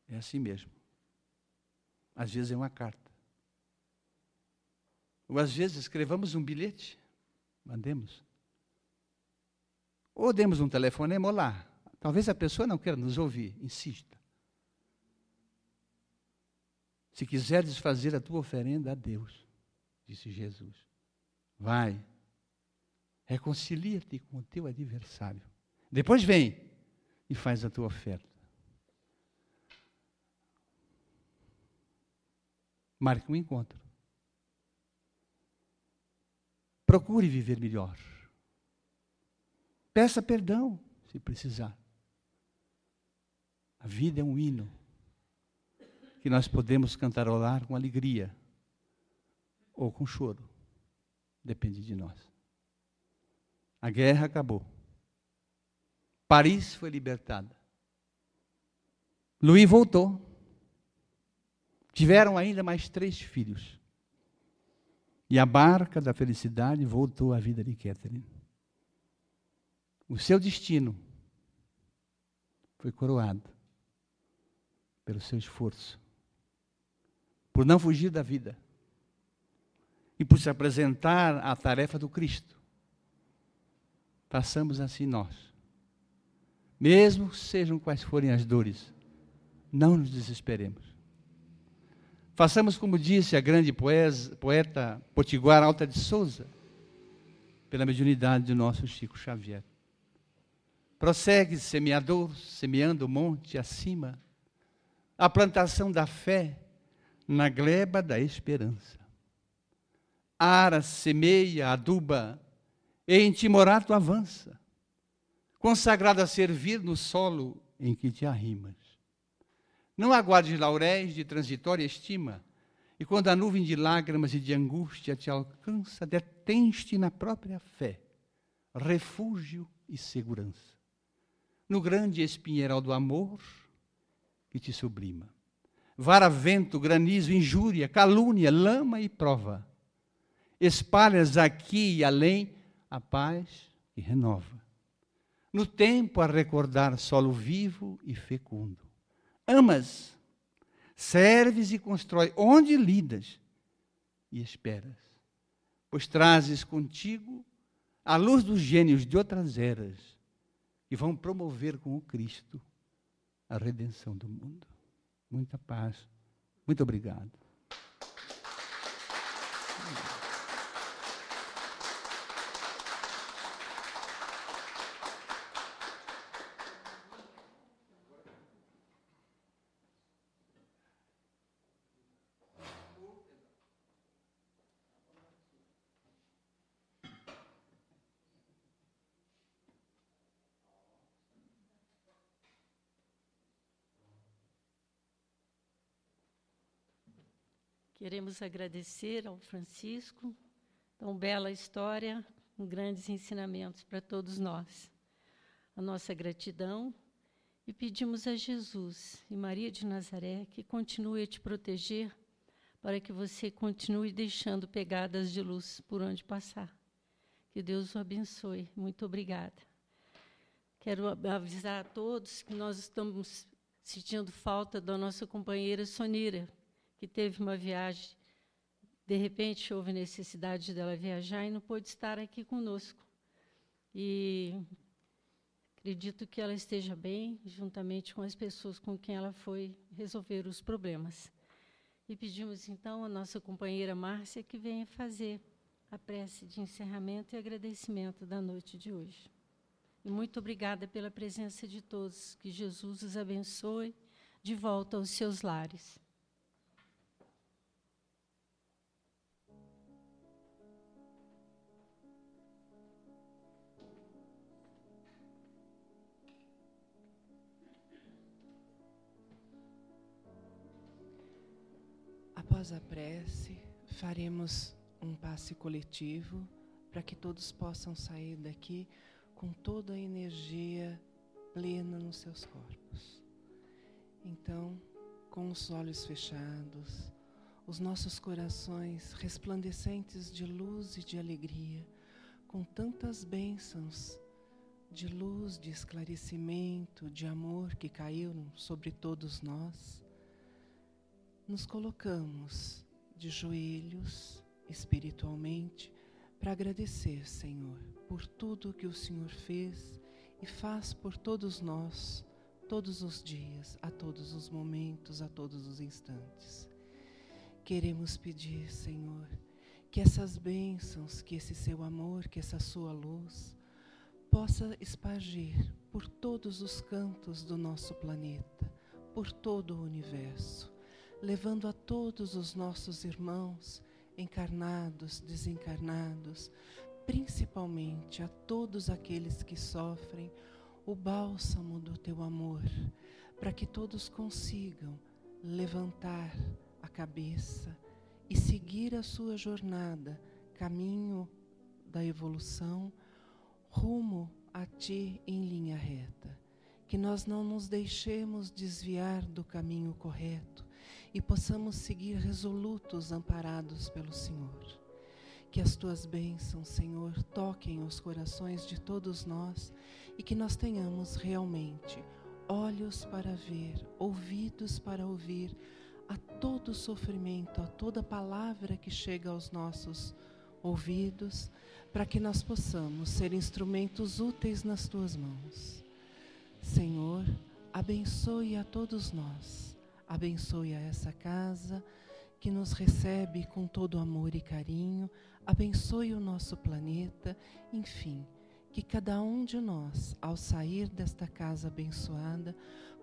É assim mesmo. Às vezes é uma carta. Ou às vezes escrevamos um bilhete, mandemos. Ou demos um telefonema, olá. Talvez a pessoa não queira nos ouvir, insista. Se quiseres fazer a tua oferenda a Deus, disse Jesus, vai, reconcilia-te com o teu adversário. Depois vem e faz a tua oferta. Marque um encontro. Procure viver melhor. Peça perdão, se precisar. A vida é um hino que nós podemos cantarolar com alegria ou com choro. Depende de nós. A guerra acabou. Paris foi libertada. Louis voltou. Tiveram ainda mais 3 filhos. E a barca da felicidade voltou à vida de Catherine. O seu destino foi coroado pelo seu esforço, por não fugir da vida e por se apresentar à tarefa do Cristo. Façamos assim nós. Mesmo sejam quais forem as dores, não nos desesperemos. Façamos como disse a grande poeta potiguar Alta de Souza, pela mediunidade do nosso Chico Xavier. Prossegue, semeador, semeando o monte acima, a plantação da fé na gleba da esperança. Ara, semeia, aduba, e em timorato avança, consagrado a servir no solo em que te arrimas. Não aguardes lauréis de transitória estima, e quando a nuvem de lágrimas e de angústia te alcança, detens-te na própria fé, refúgio e segurança. No grande espinheiral do amor que te sublima. Vara, vento, granizo, injúria, calúnia, lama e prova. Espalhas aqui e além a paz que renova. No tempo a recordar solo vivo e fecundo. Amas, serves e constrói onde lidas, e esperas, pois trazes contigo a luz dos gênios de outras eras que vão promover com o Cristo a redenção do mundo. Muita paz. Muito obrigado. Queremos agradecer ao Francisco, tão bela história, com grandes ensinamentos para todos nós. A nossa gratidão e pedimos a Jesus e Maria de Nazaré que continue a te proteger para que você continue deixando pegadas de luz por onde passar. Que Deus o abençoe. Muito obrigada. Quero avisar a todos que nós estamos sentindo falta da nossa companheira Sonira, que teve uma viagem, de repente houve necessidade dela viajar e não pôde estar aqui conosco. E acredito que ela esteja bem, juntamente com as pessoas com quem ela foi resolver os problemas. E pedimos, então, a nossa companheira Márcia que venha fazer a prece de encerramento e agradecimento da noite de hoje. E muito obrigada pela presença de todos. Que Jesus os abençoe de volta aos seus lares. Após a prece, faremos um passe coletivo para que todos possam sair daqui com toda a energia plena nos seus corpos. Então, com os olhos fechados, os nossos corações resplandecentes de luz e de alegria, com tantas bênçãos de luz, de esclarecimento, de amor que caíram sobre todos nós, nos colocamos de joelhos espiritualmente para agradecer, Senhor, por tudo que o Senhor fez e faz por todos nós, todos os dias, a todos os momentos, a todos os instantes. Queremos pedir, Senhor, que essas bênçãos, que esse seu amor, que essa sua luz possa espargir por todos os cantos do nosso planeta, por todo o universo, levando a todos os nossos irmãos, encarnados, desencarnados, principalmente a todos aqueles que sofrem, o bálsamo do teu amor, para que todos consigam levantar a cabeça e seguir a sua jornada, caminho da evolução, rumo a ti em linha reta. Que nós não nos deixemos desviar do caminho correto e possamos seguir resolutos, amparados pelo Senhor. Que as tuas bênçãos, Senhor, toquem os corações de todos nós e que nós tenhamos realmente olhos para ver, ouvidos para ouvir a todo sofrimento, a toda palavra que chega aos nossos ouvidos, para que nós possamos ser instrumentos úteis nas tuas mãos. Senhor, abençoe a todos nós, abençoe a essa casa que nos recebe com todo amor e carinho, abençoe o nosso planeta, enfim, que cada um de nós, ao sair desta casa abençoada,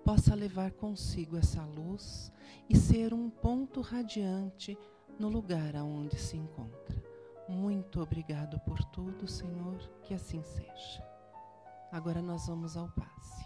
possa levar consigo essa luz e ser um ponto radiante no lugar aonde se encontra. Muito obrigado por tudo, Senhor, que assim seja. Agora nós vamos ao passe.